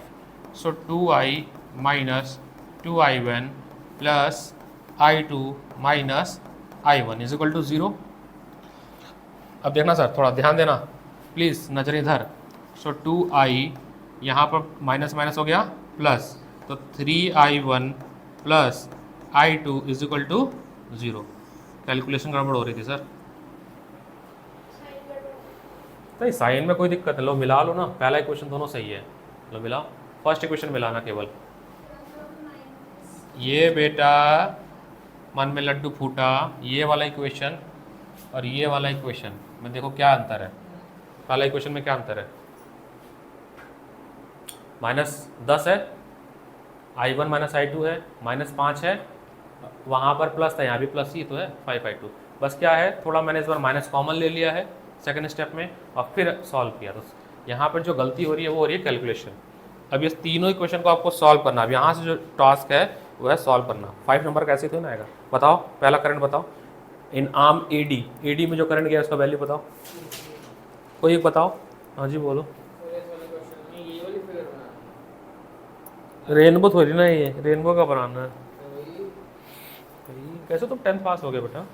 So 2i minus 2i1 plus i2 minus i1 is equal to 0। अब देखना सर, थोड़ा ध्यान देना प्लीज़, नजर इधर। सो 2i यहाँ पर माइनस माइनस हो गया प्लस, तो 3i1 plus i2 is equal to 0। Calculation गड़बड़ हो रही थी सर। नहीं साइन में कोई दिक्कत है, लो मिला लो ना, पहला इक्वेशन दोनों सही है, लो मिलाओ। फर्स्ट इक्वेशन मिलाना केवल। ये बेटा मन में लड्डू फूटा, ये वाला इक्वेशन और ये वाला इक्वेशन में देखो क्या अंतर है। पहला इक्वेशन में क्या अंतर है, -10 है, i1 माइनस i2 है, -5 है, वहाँ पर प्लस था, यहाँ भी प्लस ही तो है 5 i2। बस क्या है, थोड़ा मैंने इस बार माइनस कॉमन ले लिया है सेकंड स्टेप में और फिर सॉल्व किया। तो यहाँ पर जो गलती हो रही है वो हो रही है कैलकुलेशन। अब ये तीनों इक्वेशन को आपको सॉल्व करना। अब यहाँ से जो टास्क है वो है सॉल्व करना। 5 नंबर कैसे तो ना आएगा, बताओ पहला करंट बताओ। इन आर्म एडी में जो करंट गया उसका वैल्यू बताओ, कोई एक बताओ। हाँ जी बोलो। रेनबो थोड़ी ना, ये रेनबो का बनाना है। कैसे तुम 10th पास हो गए बेटा,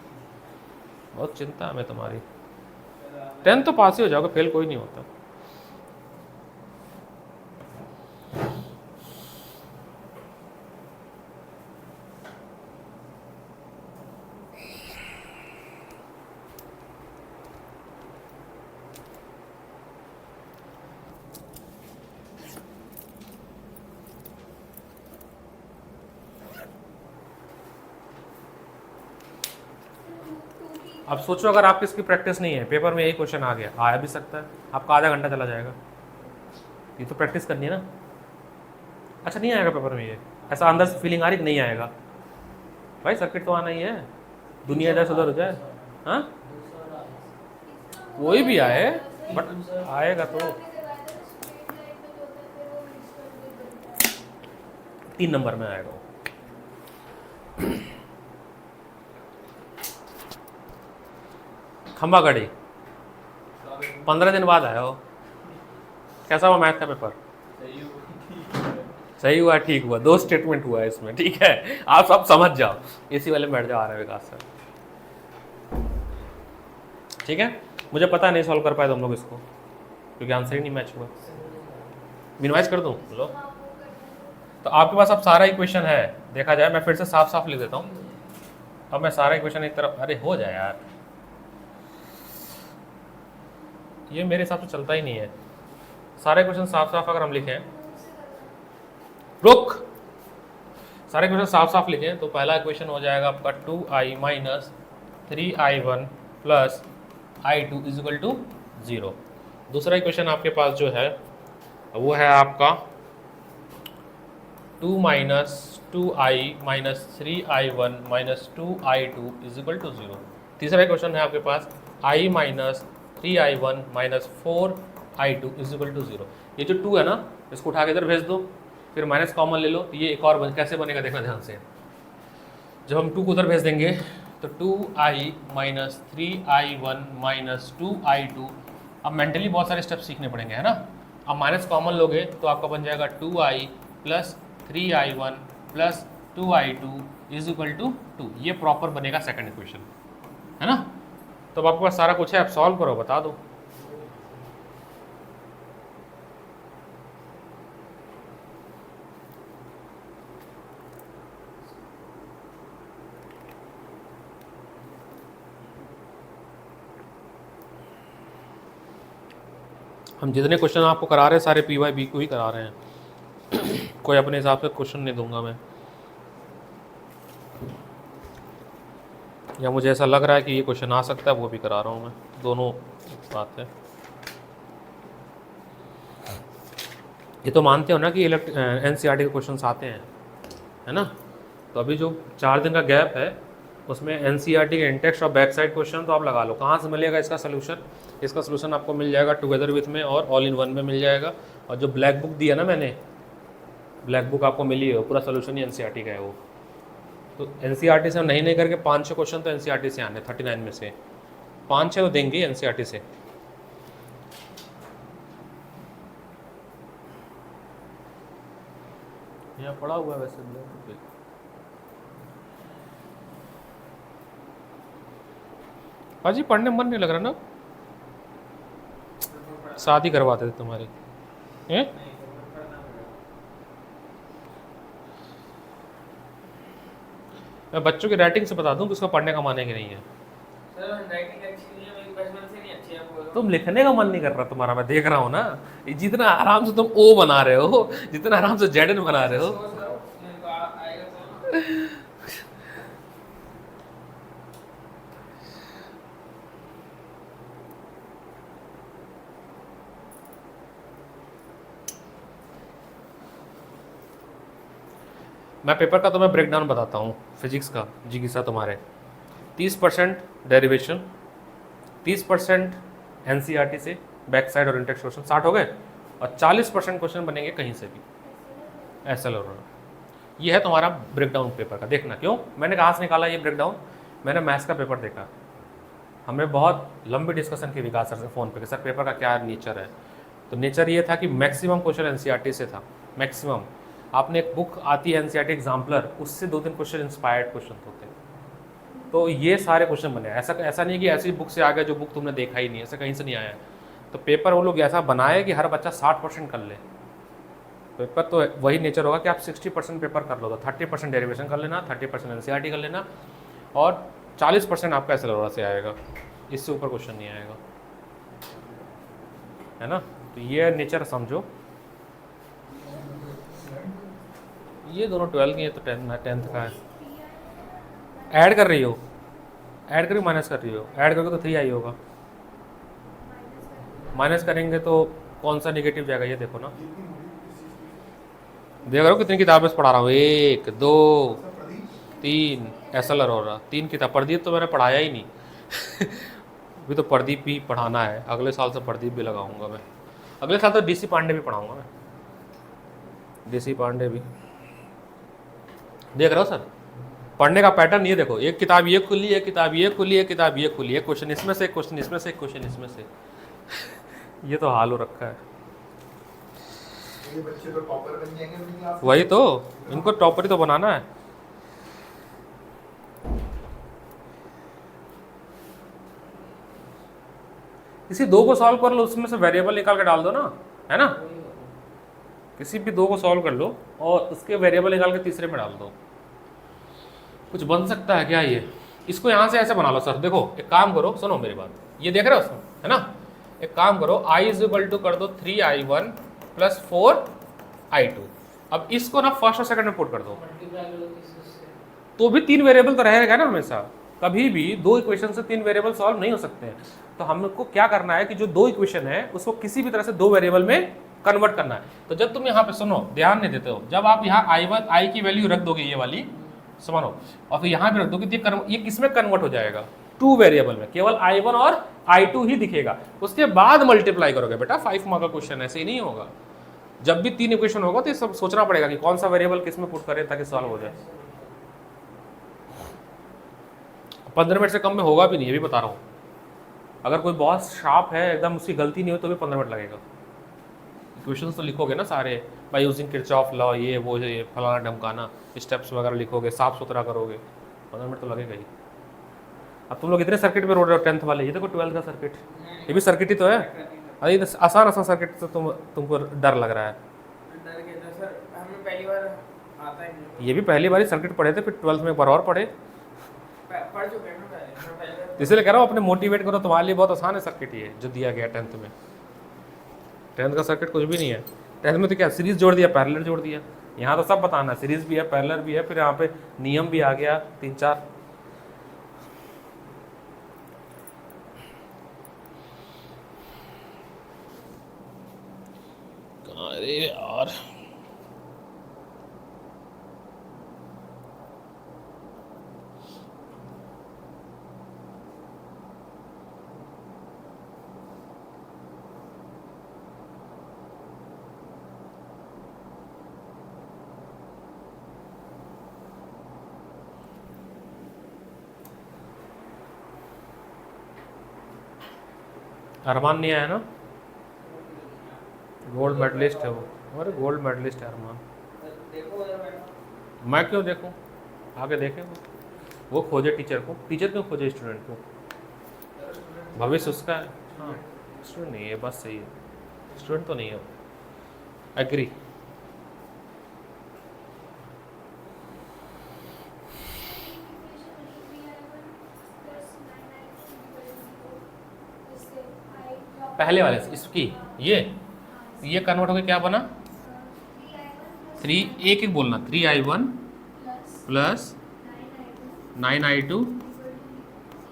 बहुत चिंता है मैं तुम्हारी। 10th तो पास ही हो जाओगे, फेल कोई नहीं होता। अब सोचो अगर आपकी इसकी प्रैक्टिस नहीं है, पेपर में यही क्वेश्चन आ गया, आया भी सकता है, आपका आधा घंटा चला जाएगा। ये तो प्रैक्टिस करनी है ना। अच्छा नहीं आएगा पेपर में, ये ऐसा अंदर से फीलिंग आ रही कि नहीं आएगा। भाई सर्किट तो आना ही है, दुनिया इधर से उधर हो जाए। हाँ कोई भी आए बट आएगा तो। 3 नंबर में आएगा। खंबा गढ़ी 15 दिन बाद आया हो। कैसा हुआ मैथ का पेपर? सही हुआ, ठीक हुआ, 2 स्टेटमेंट हुआ है इसमें, ठीक है। आप सब समझ जाओ, इसी वाले में बैठ जाओ। आ रहा है विकास सर, ठीक है। मुझे पता नहीं सॉल्व कर पाए तुम लोग इसको, क्योंकि आंसर ही नहीं मैच हुआ। मिनिमाइज कर दूं लो, तो आपके पास अब सारा इक्वेशन है। देखा जाए, मैं फिर से साफ साफ लिख देता हूँ। अब मैं सारा इक्वेशन एक तरफ, अरे हो जाए यार, ये मेरे हिसाब से चलता ही नहीं है। सारे क्वेश्चन साफ साफ अगर हम लिखें, रुक, सारे क्वेश्चन साफ साफ लिखें तो पहला क्वेश्चन हो जाएगा आपका 2i minus 3i1 plus i2 is equal to 0। दूसरा इक्वेशन आपके पास जो है वो है आपका 2 minus 2i minus 3i1 minus 2i2 is equal to 0। तीसरा क्वेश्चन है आपके पास i minus 3i1 minus 4i2 is equal to 0। ये जो 2 है ना, इसको उठा के इधर भेज दो, फिर माइनस कॉमन ले लो, तो ये एक और कैसे बनेगा देखना ध्यान से। जब हम 2 को उधर भेज देंगे तो 2i minus 3i1 minus 2i2। अब मेंटली बहुत सारे स्टेप्स सीखने पड़ेंगे, है ना। अब माइनस कॉमन लोगे तो आपका बन जाएगा 2i plus 3i1 plus 2i2 is equal to 2। ये प्रॉपर बनेगा सेकंड इक्वेशन, है ना। तो अब आपके पास सारा कुछ है, आप सॉल्व करो, बता दो। हम जितने क्वेश्चन आपको करा रहे हैं सारे PYB को ही करा रहे हैं कोई अपने हिसाब से क्वेश्चन नहीं दूंगा मैं, या मुझे ऐसा लग रहा है कि ये क्वेश्चन आ सकता है वो भी करा रहा हूँ मैं, दोनों बात है। ये तो मानते हो ना कि NCERT के क्वेश्चन आते हैं, है ना। तो अभी जो 4 दिन का गैप है उसमें NCERT के इंटेक्स्ट और बैक साइड क्वेश्चन तो आप लगा लो। कहाँ से मिलेगा इसका सोल्यूशन? इसका सोल्यूशन आपको मिल जाएगा टुगेदर विथ में और ऑल इन वन में मिल जाएगा। और जो ब्लैक बुक दिया ना मैंने, ब्लैक बुक आपको मिली है, पूरा सोल्यूशन ही NCERT का है वो। तो NCERT से हम नहीं करके 5-6 क्वेश्चन तो NCERT से आने 39 में से 5-6 तो देंगे NCERT से। यहाँ पड़ा हुआ है वैसे ब्लैक बुक। पाजी पढ़ने मन नहीं लग रहा ना, शादी करवाते थे तुम्हारी हैं? मैं बच्चों की राइटिंग से बता दूं कि उसका पढ़ने का मन है कि नहीं है। सर राइटिंग अच्छी नहीं है, मेरी बचपन से नहीं अच्छी है आपको। तुम लिखने का मन नहीं कर रहा तुम्हारा, मैं देख रहा हूँ ना। जितना आराम से तुम O बना रहे हो, जितना आराम से ZN बना रहे हो। सोच रहा हूं, मेरे को आएगा तो। मैं पेपर का तुम्हें ब्रेकडाउन बताता हूँ फिजिक्स का, जिज्ञासा तुम्हारे 30% डेरिवेशन, 30% NCERT से बैक साइड और इंटेक्स्ट क्वेश्चन 60 हो गए, और 40% क्वेश्चन बनेंगे कहीं से भी, ऐसा लग रहा है। ये है तुम्हारा ब्रेकडाउन पेपर का। देखना क्यों मैंने कहाँ से निकाला ये ब्रेकडाउन। मैंने मैथ्स का पेपर देखा, हमें बहुत लंबी डिस्कशन की विकास सर से फ़ोन पे कि सर पेपर का क्या नेचर है। तो नेचर ये था कि मैक्सिमम क्वेश्चन NCERT से था, मैक्सिमम। आपने एक बुक आती है NCERT एग्जाम्पलर, उससे 2-3 क्वेश्चन इंस्पायर्ड क्वेश्चन होते हैं। तो ये सारे क्वेश्चन बने। ऐसा नहीं कि ऐसी बुक से आ गया जो बुक तुमने देखा ही नहीं, ऐसा कहीं से नहीं आया है। तो पेपर वो लोग ऐसा बनाए कि हर बच्चा 60% कर ले। पेपर तो वही नेचर होगा कि आप 60% पेपर कर लो, तो 30% डेरिवेशन कर लेना, 30% NCERT कर लेना, और 40% आपका SLR से आएगा, इससे ऊपर क्वेश्चन नहीं आएगा, है ना। तो ये नेचर समझो। ये दोनों 12 की है तो 10th का है। ऐड कर रही हो, ऐड करके माइनस कर रही हो, ऐड करोगे तो 3i होगा, माइनस करेंगे तो कौन सा नेगेटिव जाएगा ये देखो ना। देख रहे हो कितनी किताबें पढ़ा रहा हूँ, 1 2 3 SLR हो रहा, 3 किताब। प्रदीप तो मैंने पढ़ाया ही नहीं अभी तो प्रदीप भी पढ़ाना है, अगले साल से प्रदीप भी लगाऊंगा मैं। अगले साल तो DC पांडे भी पढ़ाऊंगा मैं, DC पांडे भी। देख रहे हो सर पढ़ने का पैटर्न ये देखो, एक किताब ये खुली, एक किताब ये खुली, एक किताब ये खुली, एक क्वेश्चन इसमें से, एक क्वेश्चन इसमें से, एक क्वेश्चन इसमें से ये तो हाल हो रखा है। ये बच्चे तो टॉपर बन जाएंगे अपनी क्लास में। वही तो, इनको टॉपर ही तो बनाना है। किसी 2 को सॉल्व कर लो, उसमें से वेरिएबल निकाल के डाल दो ना, है ना। किसी भी 2 को सॉल्व कर लो और उसके वेरिएबल निकाल के तीसरे में डाल दो, कुछ बन सकता है क्या ये। इसको यहाँ से ऐसे बना लो सर, देखो एक काम करो, सुनो मेरी बात, ये देख रहे हो उसमें, है ना। एक काम करो, i इज इक्वल टू कर दो 3i1 प्लस 4i2। अब इसको ना फर्स्ट और सेकंड में पुट कर दो, तो भी 3 वेरिएबल तो रहेगा ना हमेशा। कभी भी 2 इक्वेशन से 3 वेरिएबल सॉल्व नहीं हो सकते हैं। तो हमको क्या करना है कि जो 2 इक्वेशन है उसको किसी भी तरह से 2 वेरिएबल में कन्वर्ट करना है। तो जब तुम यहाँ पे सुनो, ध्यान नहीं देते हो, जब आप यहाँ i की वैल्यू रख दोगे ये वाली, समझो, और फिर यहाँ पे रख दोगे तो ये किसमें कन्वर्ट हो जाएगा, 2 वेरिएबल में। केवल i1 और i2 ही दिखेगा, उसके बाद मल्टीप्लाई करोगे बेटा। 5 मार्क का क्वेश्चन ऐसे ही नहीं होगा। जब भी 3 इक्वेशन होगा तो ये सब सोचना पड़ेगा कि कौन सा वेरिएबल किस में पुट करें ताकि सॉल्व हो जाए। 15 मिनट से कम में होगा भी नहीं, ये भी बता रहा हूँ। अगर कोई बहुत शार्प है एकदम, उसकी गलती नहीं हो तो भी 15 मिनट लगेगा। इक्वेशंस तो लिखोगे ना सारे बाय यूजिंग किरचॉफ लॉ, ये वो ये फलाना ढमकाना, स्टेप्स वगैरह लिखोगे, साफ सुथरा करोगे, 15 मिनट तो लगेगा ही। अब तुम लोग इतने सर्किट में रोड रहे हो 10th वाले, ये देखो 12th का सर्किट, ये भी सर्किट ही तो है। अरे ये आसान आसान सर्किट से तुमको डर लग रहा है। डर के तो सर हमें पहली बार आता है नहीं। ये भी पहली बार ही सर्किट पढ़े थे, फिर 12th में एक बार और पढ़े, पढ़ चुके हैं ना पहले बार। इसलिए कह रहा हूँ अपने मोटिवेट करो, तुम्हारे लिए बहुत आसान है सर्किट ये जो दिया गया 10th में। 10th का सर्किट कुछ भी नहीं है। 10th में तो क्या सीरीज जोड़ दिया, पैरेलल जोड़ दिया, यहाँ तो सब बताना, सीरीज भी है, पैरेलल भी है, फिर यहाँ पे नियम भी आ गया 3-4। अरे यार अरमान नहीं आया ना, गोल्ड मेडलिस्ट है वो, अरे गोल्ड मेडलिस्ट है अरमान। देखो उधर बैठो। मैं क्यों देखूं, आगे देखें वो खोजे टीचर को, टीचर क्यों खोजे स्टूडेंट को, भविष्य उसका है। हाँ स्टूडेंट नहीं है, बस सही है, स्टूडेंट तो नहीं है, एग्री। पहले वाले से इसकी ये कन्वर्ट होकर क्या बना, 3 एक एक बोलना, 3i1 प्लस 9i2।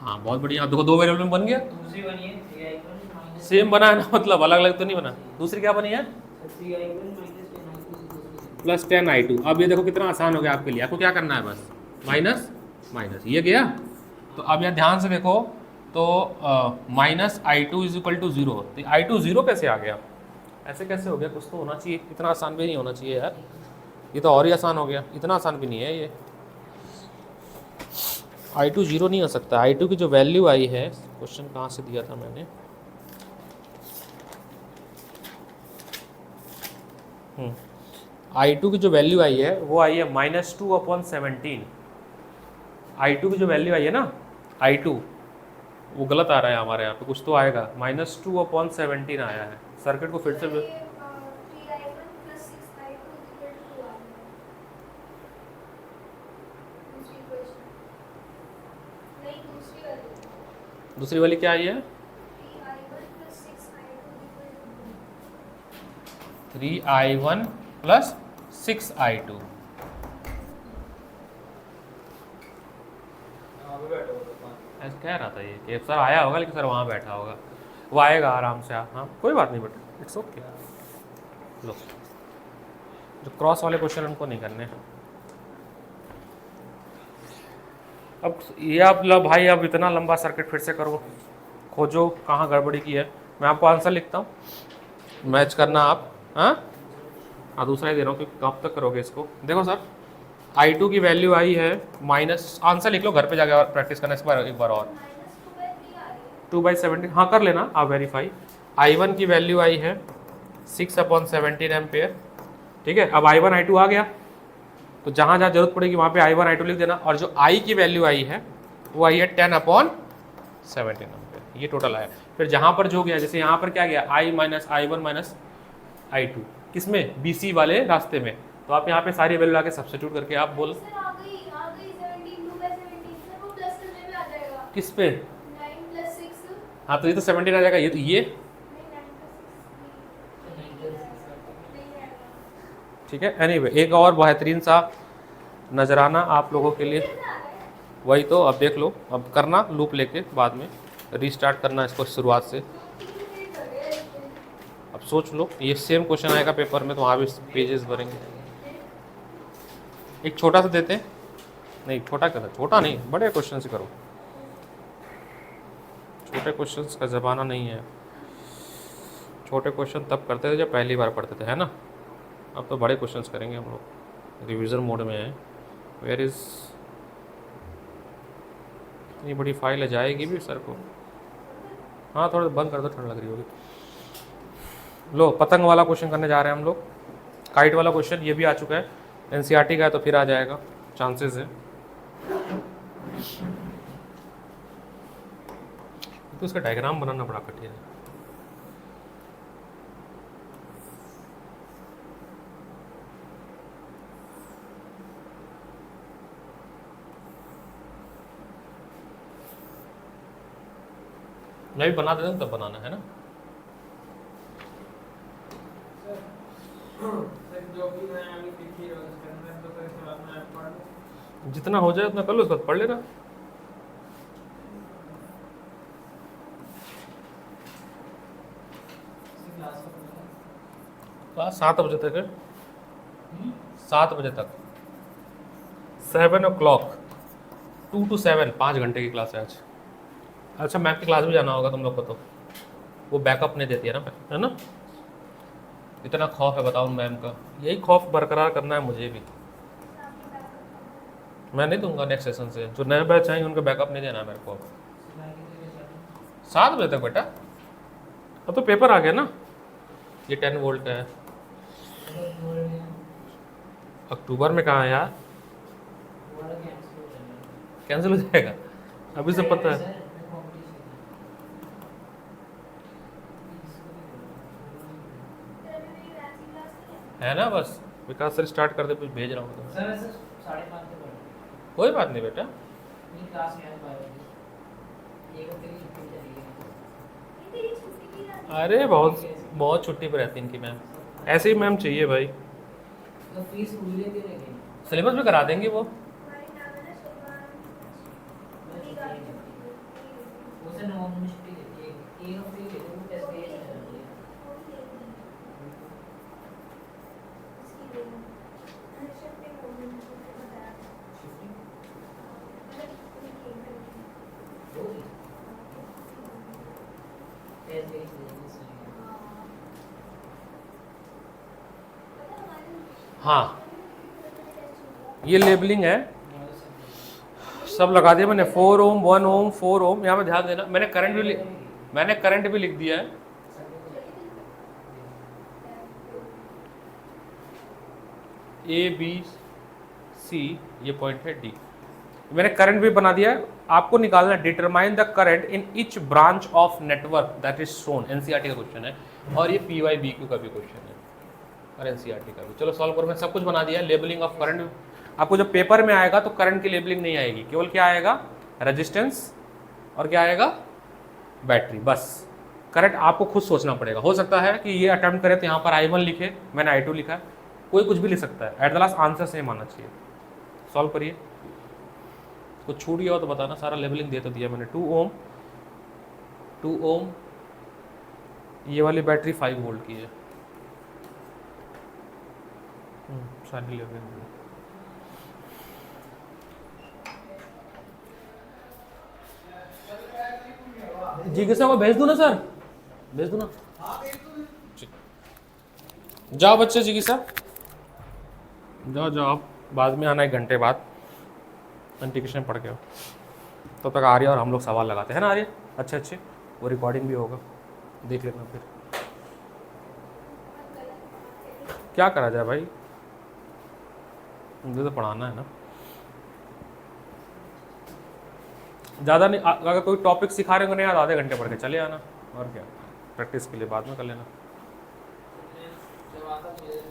हाँ बहुत बढ़िया, अब देखो 2 वेरिएबल में बन गया, दूसरी बनी है 3i1 माइनस सेम बना है ना, मतलब अलग अलग तो नहीं बना। दूसरी क्या बनी है 3i1 minus 10i2 plus 10i2। अब ये देखो कितना आसान हो गया आपके लिए, आपको क्या करना है बस माइनस माइनस, ये गया। तो अब यहाँ ध्यान से देखो, तो minus i2 is equal to 0, तो i2 0 कैसे आ गया, ऐसे कैसे हो गया, कुछ तो होना चाहिए, इतना आसान भी नहीं होना चाहिए यार, ये तो और ही आसान हो गया, इतना आसान भी नहीं है ये। i2 0 नहीं हो सकता, i2 की जो वैल्यू आई है, क्वेश्चन कहाँ से दिया था मैंने, i2 की जो वैल्यू आई है वो आई है -2/17। i2 की जो वैल्यू आई है ना, i2 वो गलत आ रहा है हमारे यहाँ पे, कुछ तो आएगा, -2/17 आया है। सर्किट को फिर से दूसरी वाली क्या आई है, 3i1 प्लस 6i2। ऐसा कह रहा था ये कि सर आया होगा, लेकिन सर वहाँ बैठा होगा, वो आएगा आराम से। हाँ कोई बात नहीं बेटा, इट्स ओके। लो जो क्रॉस वाले क्वेश्चन उनको नहीं करने। अब ये आप लो भाई, अब इतना लंबा सर्किट फिर से करो, खोजो कहाँ गड़बड़ी की है। मैं आपको आंसर लिखता हूँ, मैच करना आप। हाँ दूसरा ही दे रहा हूँ क्योंकि कब तक करोगे इसको। देखो सर i2 की वैल्यू आई है माइनस, आंसर लिख लो घर पे जाकर प्रैक्टिस करना इस बार एक बार और, 2/17। हाँ कर लेना आप वेरीफाई। i1 की वैल्यू आई है 6/17 एम्पेयर, ठीक है। अब i1 i2 आ गया, तो जहाँ जहाँ जरूरत पड़ेगी वहाँ पे i1 i2 लिख देना। और जो i की वैल्यू आई है वो आई है 10/17 एम्पेयर, ये टोटल आया। फिर जहाँ पर जो गया, जैसे यहाँ पर क्या गया, i minus i1 minus i2, किसमें, BC वाले रास्ते में, तो आप यहाँ पे सारी वैल्यू आके सब्स्टिट्यूट करके आप बोल किस पे, हाँ तो ये तो 17 आ जाएगा, ये तो ये ठीक है। एनीवे एक और बेहतरीन सा नजराना आप लोगों के लिए, वही तो अब देख लो, अब करना लूप लेके, बाद में रीस्टार्ट करना इसको शुरुआत से। अब सोच लो, ये सेम क्वेश्चन आएगा पेपर में, तो वहाँ भी पेजेस भरेंगे। एक छोटा सा देते, नहीं छोटा करना, छोटा नहीं बड़े क्वेश्चन से करो, छोटे क्वेश्चंस का ज़माना नहीं है। छोटे क्वेश्चन तब करते थे जब पहली बार पढ़ते थे, है ना। अब तो बड़े क्वेश्चंस करेंगे हम लोग, रिवीजन मोड में है। वेयर इज़, इतनी बड़ी फाइल है, जाएगी भी सर को। हाँ थोड़ा बंद कर दो, ठंड लग रही होगी। लो पतंग वाला क्वेश्चन करने जा रहे हैं हम लोग, काइट वाला क्वेश्चन ये भी आ चुका है, एनसीईआरटी का है तो फिर आ जाएगा, चांसेस है। तो इसका डायग्राम बनाना बड़ा कठिन है। मैं भी बना देता हूँ तब बनाना है ना। सर जो भी मैं अभी लिख ही रहा हूँ उसके अंदर तो फिर इसके बाद मैं पढ़ लूँ। जितना हो जाए उतना कर लो, उसके बाद पढ़ लेना। क्लास 7 बजे तक है, 7 बजे तक, 7 o'clock, 2 to 7, 5 घंटे की क्लास है आज। अच्छा मैम की क्लास भी जाना होगा तुम लोग को, तो वो बैकअप नहीं देती है ना। इतना खौफ है बताओ मैम का, यही खौफ बरकरार करना है मुझे भी। मैं नहीं दूंगा नेक्स्ट सेशन से, जो नए बैच आएंगे उनको बैकअप नहीं देना है मेरे को। 7 बजे तक बेटा, अब तो पेपर आ गया ना, ये 10 वोल्ट का है। अक्टूबर में कहाँ है यार, कैंसिल हो जाएगा, अभी से पता है। है ना, बस विकास सर स्टार्ट कर दे, कुछ भेज रहा हूँ तुम्हें। सर वैसे 5:30 पे पढ़ो। कोई बात नहीं बेटा, नहीं क्लास में आज बायोलॉजी एक हफ्ते की छुट्टी चली गई। अरे बहुत बहुत छुट्टी पर रहती इनकी मैम, ऐसे ही मैम चाहिए भाई। तो फीस भूल लेते रह गई। सिलेबस में करा देंगे वो। उसे नवंबर में छुट्टी देती है, एक हफ्ते की देती है, वो टेस्ट के लिए चल जाती है। टेस्ट के लिए हाँ ये लेबलिंग है, सब लगा दिया मैंने, 4 ओम 1 ओम 4 ओम। यहाँ पे ध्यान देना, मैंने करंट भी लिख दिया है। ए बी सी ये पॉइंट है, डी मैंने करंट भी बना दिया है। आपको निकालना determine the current in each branch of network that is shown, NCERT का क्वेश्चन है, और ये पीवाईबीक्यू का भी क्वेश्चन है और एनसीईआरटी का भी। चलो सॉल्व करो, मैं सब कुछ बना दिया। लेबलिंग ऑफ करंट, आपको जब पेपर में आएगा तो करंट की लेबलिंग नहीं आएगी, केवल क्या आएगा, रेजिस्टेंस और क्या आएगा, बैटरी, बस। करंट आपको खुद सोचना पड़ेगा। हो सकता है कि ये अटेम्प्ट करे तो यहाँ पर I1 लिखे, मैंने I2 लिखा है, कोई कुछ भी लिख सकता है, at the last answer same आना चाहिए। सॉल्व करिए, कुछ छूट गया हो तो बताना, सारा लेबलिंग दे तो दिया मैंने। 2 ओम, ये वाली बैटरी 5 वोल्ट की है। सारी लेबलिंग जिज्ञासा को भेज दूँ ना सर, भेज दूँ ना। जाओ बच्चे, जिज्ञासा जाओ जाओ, आप बाद में आना 1 घंटे बाद, एंटीकेशन पढ़ के हो। तब तक आर्य और हम लोग सवाल लगाते हैं ना आर्य, अच्छे अच्छे, वो रिकॉर्डिंग भी होगा, देख लेना। फिर क्या करा जाए भाई, मुझे तो पढ़ाना है ना। ज़्यादा नहीं, अगर कोई टॉपिक सिखा रहे हो नहीं याद, आधे घंटे पढ़ के चले आना, और क्या, प्रैक्टिस के लिए बाद में कर लेना। जब आता मुझे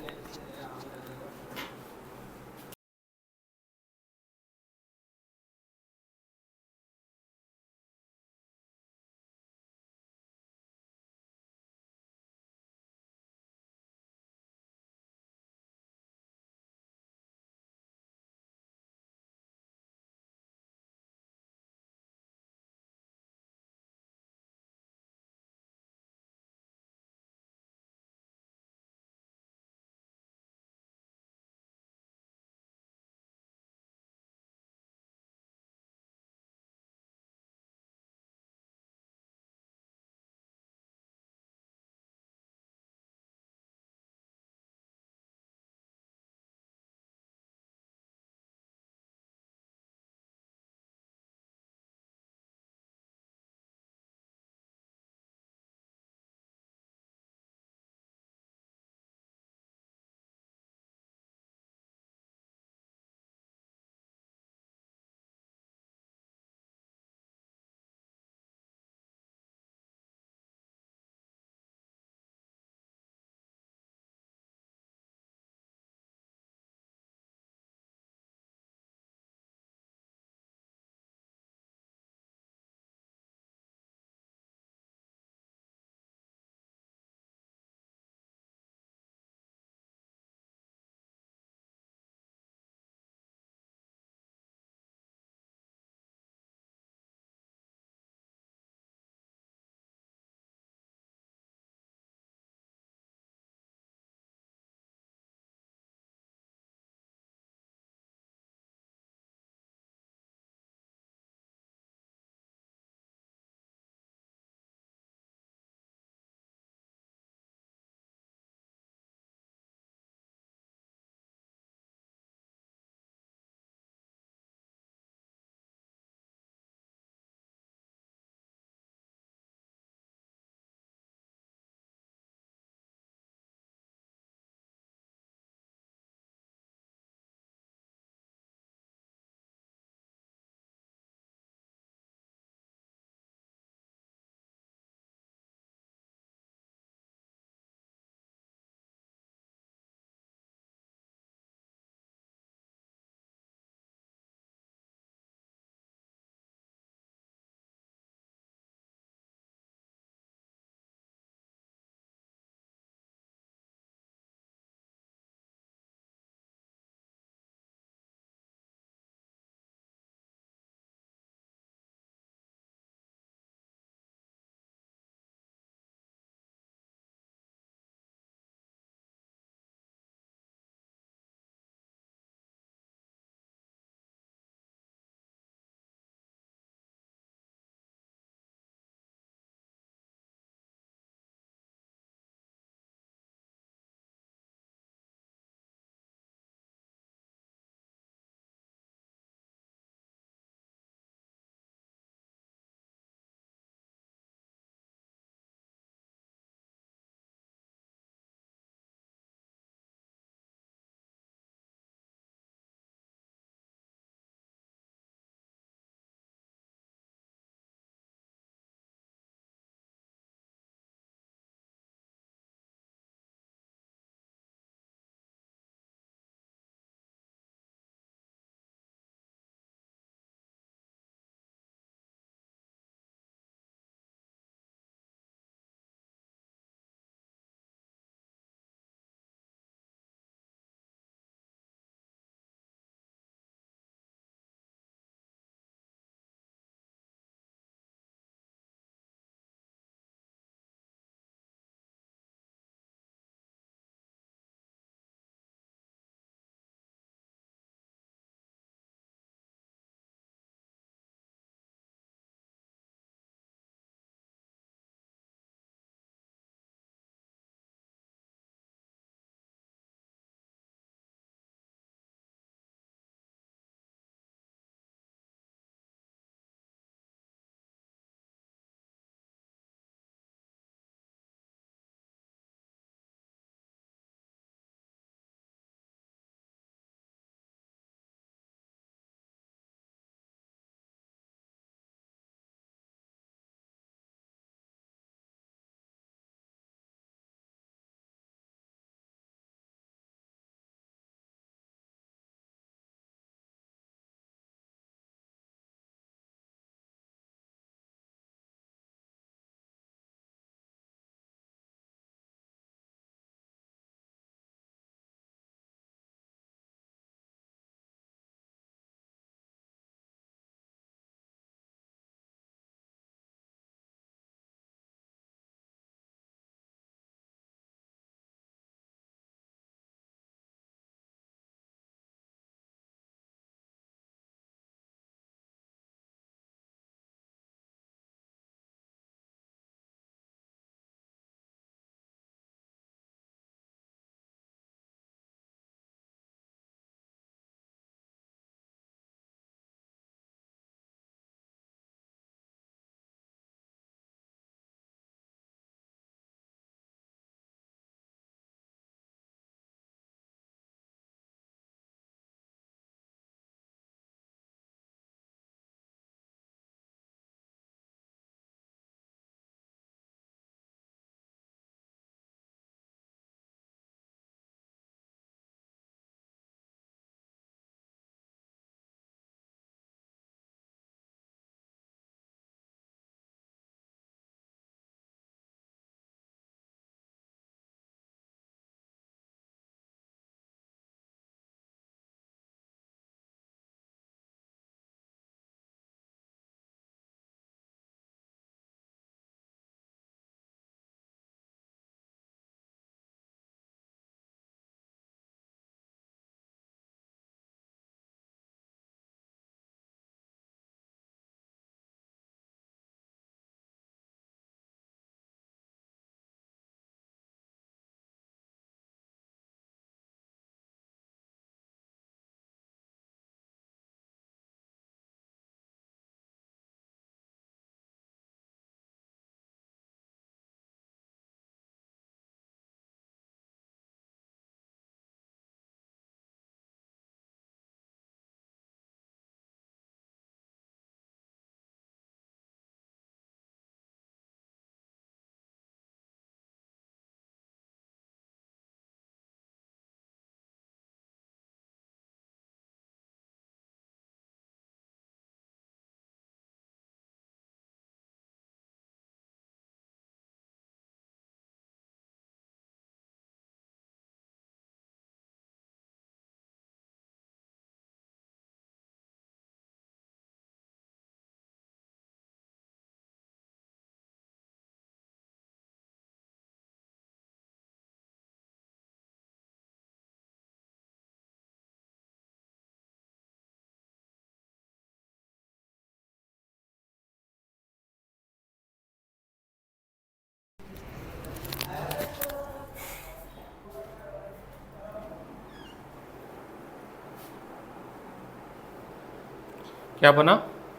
क्या बना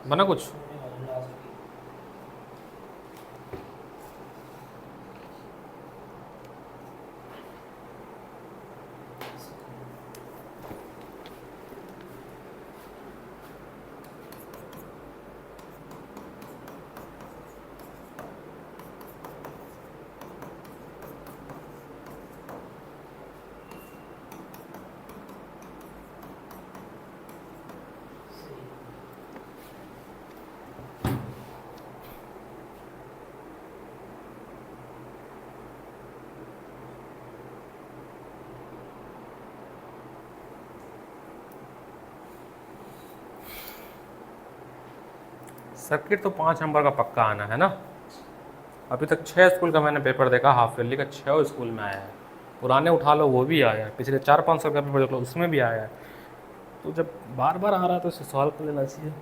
बना कुछ? होने वाला लास्ट वीक। सर्किट तो 5 नंबर का पक्का आना है ना। अभी तक 6 स्कूल का मैंने पेपर देखा, हाफ ईयरली का 6 स्कूल में आया है। पुराने उठा लो वो भी आया है, पिछले 4-5 साल का पेपर देख लो उसमें भी आया है। तो जब बार बार आ रहा है तो इसे सॉल्व कर लेना चाहिए।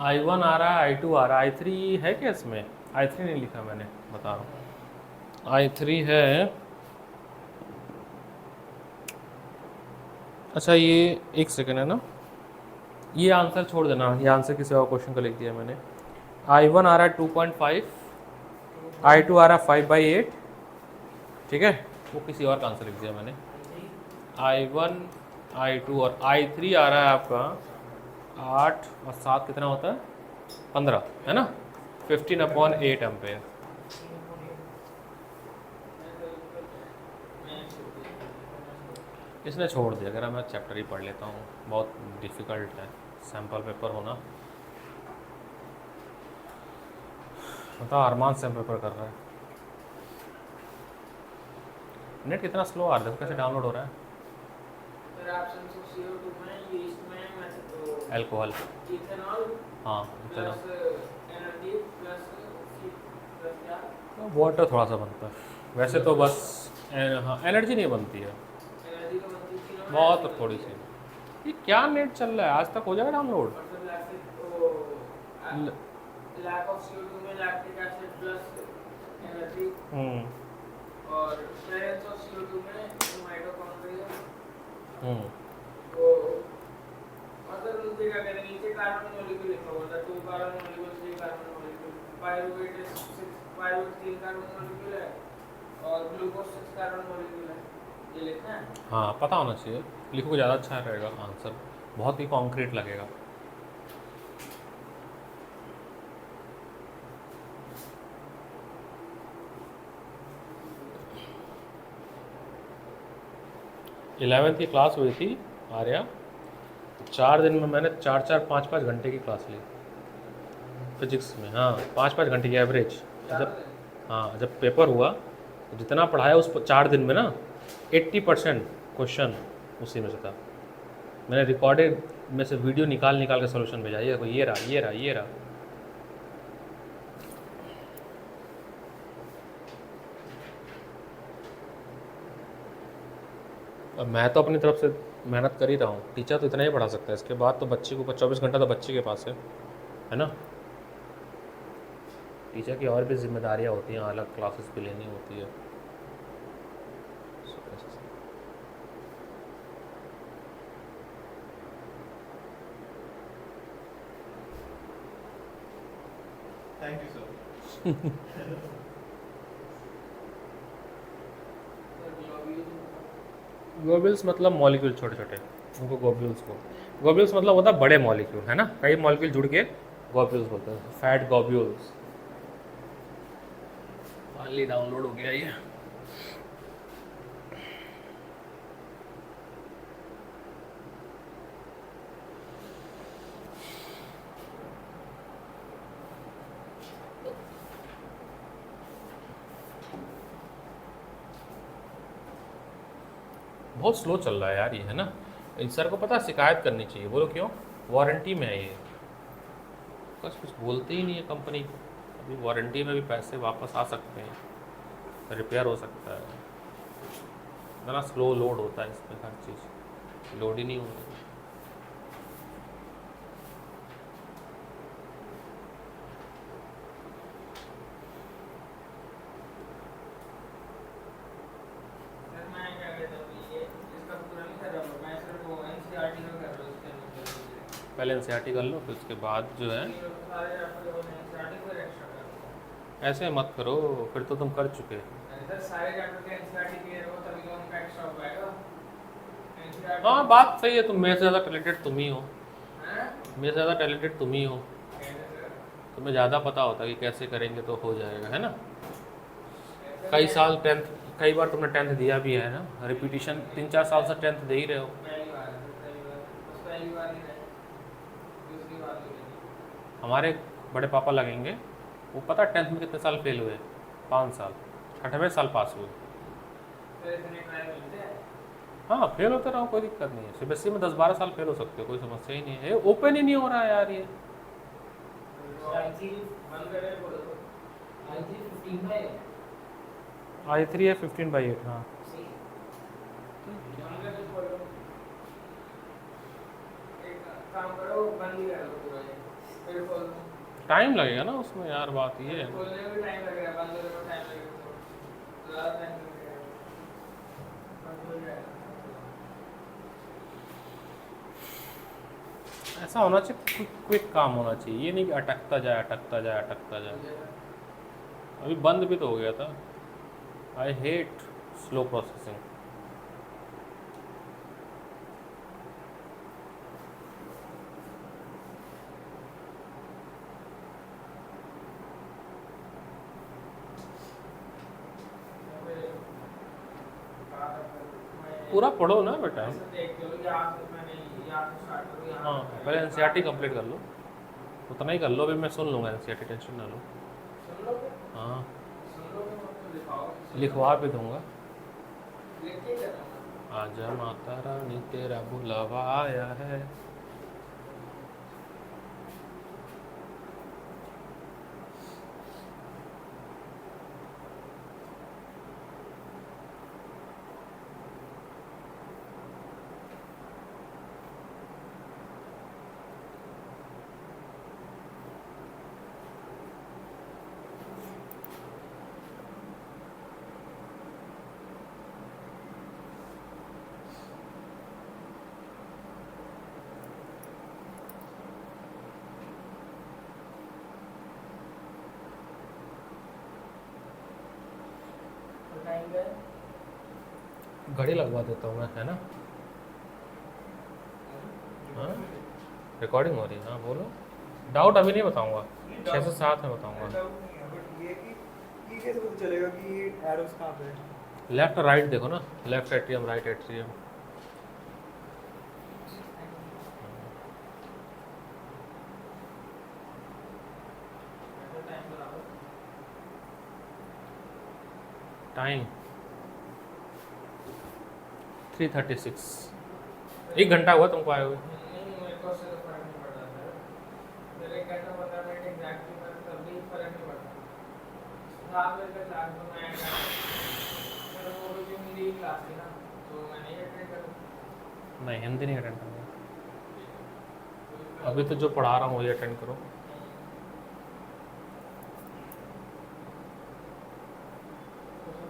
I1 आ रहा है, I2 आ रहा है, I3 है क्या इसमें? I3 नहीं लिखा मैंने, बता रहा हूँ। I3 है। अच्छा ये एक सेकेंड है ना, ये आंसर छोड़ देना, ये आंसर किसी और क्वेश्चन का लिख दिया मैंने। I1 आ रहा है 2.5, I2 आ रहा है 5/8, ठीक है, वो किसी और का आंसर लिख दिया मैंने। I1, I2 और I3 आ रहा है आपका 8 और 7 कितना होता है? 15 है ना, 15/8 एम्पेयर। इसने छोड़ दिया, अगर मैं चैप्टर ही पढ़ लेता हूँ, बहुत डिफ़िकल्ट है सैम्पल पेपर होना। बता अरमान सैम पेपर कर रहा है। नेट कितना स्लो आ रहा है, कैसे डाउनलोड हो रहा है? फिर ऑप्शन ऑफ CO2 में ये इसमें वैसे तो अल्कोहल, इथेनॉल हाँ plus ethanol, energy plus C plus क्या वाटर थोड़ा सा बनता है वैसे तो, बस हाँ एनर्जी नहीं बनती है, एनर्जी तो बनती थी ना बहुत थोड़ी सी। ये क्या नेट चल रहा है, आज तक हो जाएगा डाउनलोड? और फिर लैक ऑफ CO2 में लैक्टिक एसिड प्लस एनर्जी और प्रेजेंस ऑफ CO2 में माइटोकॉन्ड्रिया वो मतलब उनसे क्या कहते हैं, नीचे कार्बन मॉलिक्यूल लिखा हुआ था, 2 carbon molecule 3 carbon molecule, pyruvate 3 carbon molecule है और ग्लूकोज 6 कार्बन मॉलिक्यूल है, ये लिखना है। हाँ पता होना चाहिए, लिखोगे ज़्यादा अच्छा रहेगा, आंसर बहुत ही कॉन्क्रीट लगेगा। इलेवेंथ की क्लास हुई थी आर्या, 4 दिन में मैंने 4-4, 5-5 घंटे की क्लास ली फिजिक्स में। हाँ 5-5 घंटे की एवरेज। जब हाँ जब पेपर हुआ तो जितना पढ़ाया उस 4 दिन में ना 80% क्वेश्चन उसी में से था। मैंने रिकॉर्डेड में से वीडियो निकाल निकाल के सोल्यूशन भेजा, ये देखो ये रहा ये रहा ये रहा। अब मैं तो अपनी तरफ से मेहनत कर ही रहा हूँ, टीचर तो इतना ही पढ़ा सकता है, इसके बाद तो बच्चे को 24 घंटा तो बच्चे के पास है ना। टीचर की और भी जिम्मेदारियाँ होती हैं, अलग क्लासेस भी लेनी होती है। Thank you sir. ग्लोब्यूल्स मतलब मॉलिक्यूल छोटे छोटे, उनको ग्लोब्यूल्स मतलब होता है बड़े मॉलिक्यूल, है ना, कई मॉलिक्यूल जुड़ के ग्लोब्यूल्स बोलते हैं, फैट ग्लोब्यूल्स। फाइनली डाउनलोड हो गया ये। बहुत स्लो चल रहा है यार ये, है ना। इन सर को पता है शिकायत करनी चाहिए, बोलो क्यों, वारंटी में है ये, बस कुछ बोलते ही नहीं है कंपनी। अभी वारंटी में भी पैसे वापस आ सकते हैं, रिपेयर हो सकता है, इतना स्लो लोड होता है इसमें, हर चीज़ लोड ही नहीं हो रही। सर मैं क्या कहता हूँ, ये इसका पूरा नहीं कर रहा हूँ मैं, सिर्फ वो एनसीईआरटी का कर रहा हूँ इसके अंदर। पहले एनसीईआरटी कर लो, फिर उसके बाद जो है सारे चैप्टर वो एनसीईआरटी फिर एक्स्ट्रा कर रहा ऐसे मत करो, फिर तो तुम कर चुके हो। हूँ। सर सारे चैप्टर के एनसीईआरटी क्लियर हो तभी तो उनका एक्स्ट्रा हो पाएगा। एनसीईआरटी हाँ बात सही है, तुम मेरे से ज़्यादा टैलेंटेड तुम ही हो, हैं? मेरे से ज़्यादा टैलेंटेड तुम ही हो, कैसे सर? तुम्हें ज़्यादा पता होता है कि कैसे करेंगे तो हो जाएगा, है ना। कैसे कई मैं- साल टेंथ, कई बार तुमने टेंथ दिया भी है ना, रिपीटिशन 3-4 साल से टेंथ दे ही रहे हो। पहली बार है, पहली बार बस पहली बार ही रहे, दूसरी बार भी नहीं। हमारे बड़े पापा लगेंगे, वो पता है टेंथ में कितने साल फेल हुए, 5 साल, 8वें साल पास हुए। फिर इतने ट्राई मिलते हैं। हाँ फेल होते रहो, कोई दिक्कत नहीं है, सीबीएसई में 10-12 साल फेल हो सकते हो, कोई समस्या ही नहीं है। ये ओपन ही नहीं हो रहा है यार ये। बंद करे बोलो तो। I3 है 15/8, हाँ बंद करे बोलो। एक काम करो, बंद ही कर दो पूरा ये, फिर खोल दो। टाइम लगेगा ना उसमें यार, बात ये है। खोलने में भी टाइम लगेगा, बंद होने में टाइम लगेगा, तो ज़्यादा टाइम लगेगा। बंद हो जाएगा। ऐसा होना चाहिए, क्विक काम होना चाहिए, ये नहीं कि अटकता जाए अटकता जाए अटकता जाए। अभी बंद भी तो हो गया था। I hate slow processing. पूरा पढ़ो ना बेटा। ऐसे देख लो, यहाँ से मैंने यहाँ से स्टार्ट करूँ, यहाँ हाँ से पहले एनसीईआरटी कंप्लीट कर लो, उतना ही कर लो, अभी मैं सुन लूँगा एनसीईआरटी, टेंशन ना लो। सुन लोगे? हाँ सुन लोगे मतलब लिखाओ। लिखवा भी दूंगा। लिख के क्या करना? आजा माता रानी तेरा बुलावा आया है। टाइम है। घड़ी लगवा देता हूँ मैं, है ना। हाँ रिकॉर्डिंग हो रही है, हाँ बोलो। डाउट अभी नहीं बताऊंगा, 6 से 7 में बताऊंगा। बट ये कि ये कैसे पता चलेगा कि ये एरोस कहाँ पे है? लेफ्ट राइट देखो ना, left atrium right atrium. Time 3:36, 1 घंटा हुआ तुमको आए हुए। नहीं मेरे को उससे तो फर्क नहीं पड़ता सर, मेरे 1 घंटा 15 मिनट एग्जैक्टली पर तब भी फर्क नहीं पड़ता। हाँ मेरे क्लास में मैं मेरा वो भी हिंदी की क्लास थी ना, तो मैं नहीं अटेंड करूँ। नहीं हिंदी नहीं अटेंड करूँगा, अभी तो जो पढ़ा रहा हूँ वही अटेंड करो।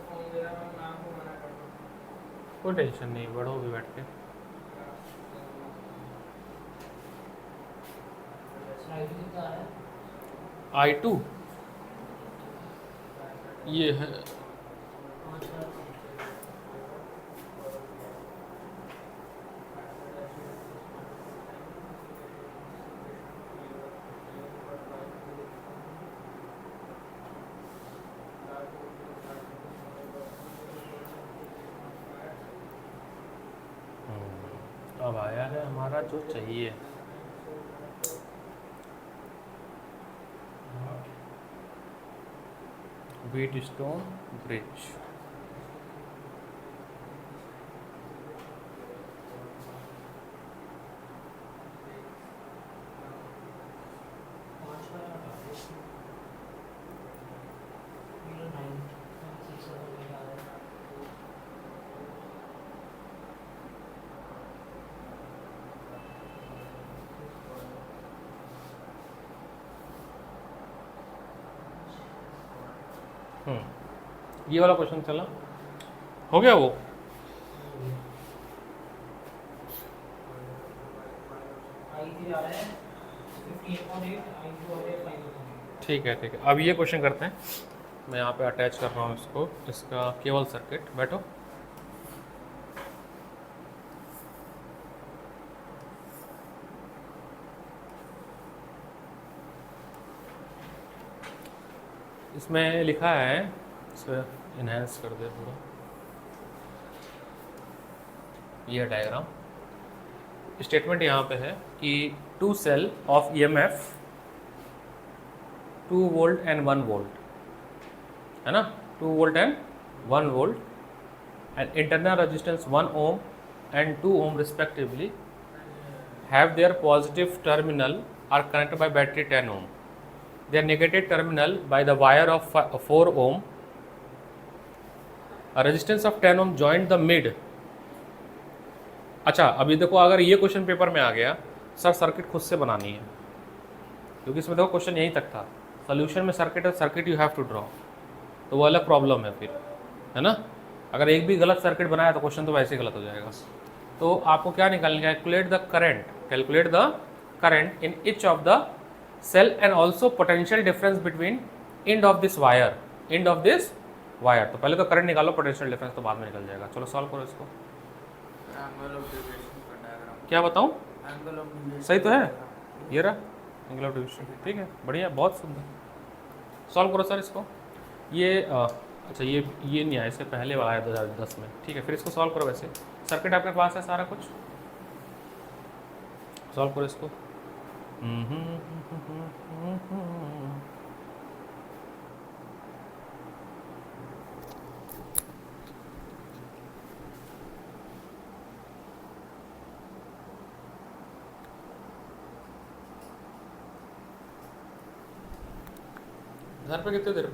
फोन दे रहा मैं नाम को मना कर दूँ। कोई टेंशन नहीं, बढ़ो भी बैठ के। I2 ये है, अब आया है हमारा जो चाहिए। Wheatstone bridge. ये वाला क्वेश्चन चला, हो गया वो। ठीक है ठीक है, अब ये क्वेश्चन करते हैं। मैं यहाँ पे अटैच कर रहा हूँ इसको, इसका केवल सर्किट। बैठो। इसमें लिखा है, इसे इन्हेंस कर दे पूरा, ये डायग्राम। स्टेटमेंट यहाँ पे है कि 2 cell of EMF 2 volt and 1 volt, है ना, 2 volt and 1 volt, and internal resistance 1 ohm and 2 ohm respectively have their positive terminal are connected by battery 10 ohm. Their negative terminal by the wire of 4 ohm. A resistance of 10 ohm joined the mid. अच्छा, अभी देखो, अगर ये question paper में आ गया, sir circuit खुद से बनानी है, क्योंकि इसमें देखो क्वेश्चन यहीं तक था, सोल्यूशन में सर्किट है, circuit you have to draw, तो वो अलग प्रॉब्लम है फिर, है ना। अगर एक भी गलत सर्किट बनाया तो क्वेश्चन तो वैसे ही गलत हो जाएगा। तो आपको क्या निकालना है, calculate the current in each of the cell and also potential difference between end of this wire, तो पहले तो करंट निकालो, पोटेंशियल डिफरेंस तो बाद में निकल जाएगा। चलो सॉल्व करो इसको। एंगल ऑफ डेविएशन का डायग्राम। क्या बताऊं, एंगल ऑफ डेविएशन सही तो है, ये रहा एंगल ऑफ डिविजन। ठीक है, बढ़िया, बहुत सुंदर। सॉल्व करो सर इसको। ये अच्छा, ये नहीं आया, इससे पहले वाला है 2010 में। ठीक है, फिर इसको सॉल्व करो। वैसे सर्किट आपके पास है सारा कुछ, सॉल्व करो इसको। घर पे कितने देर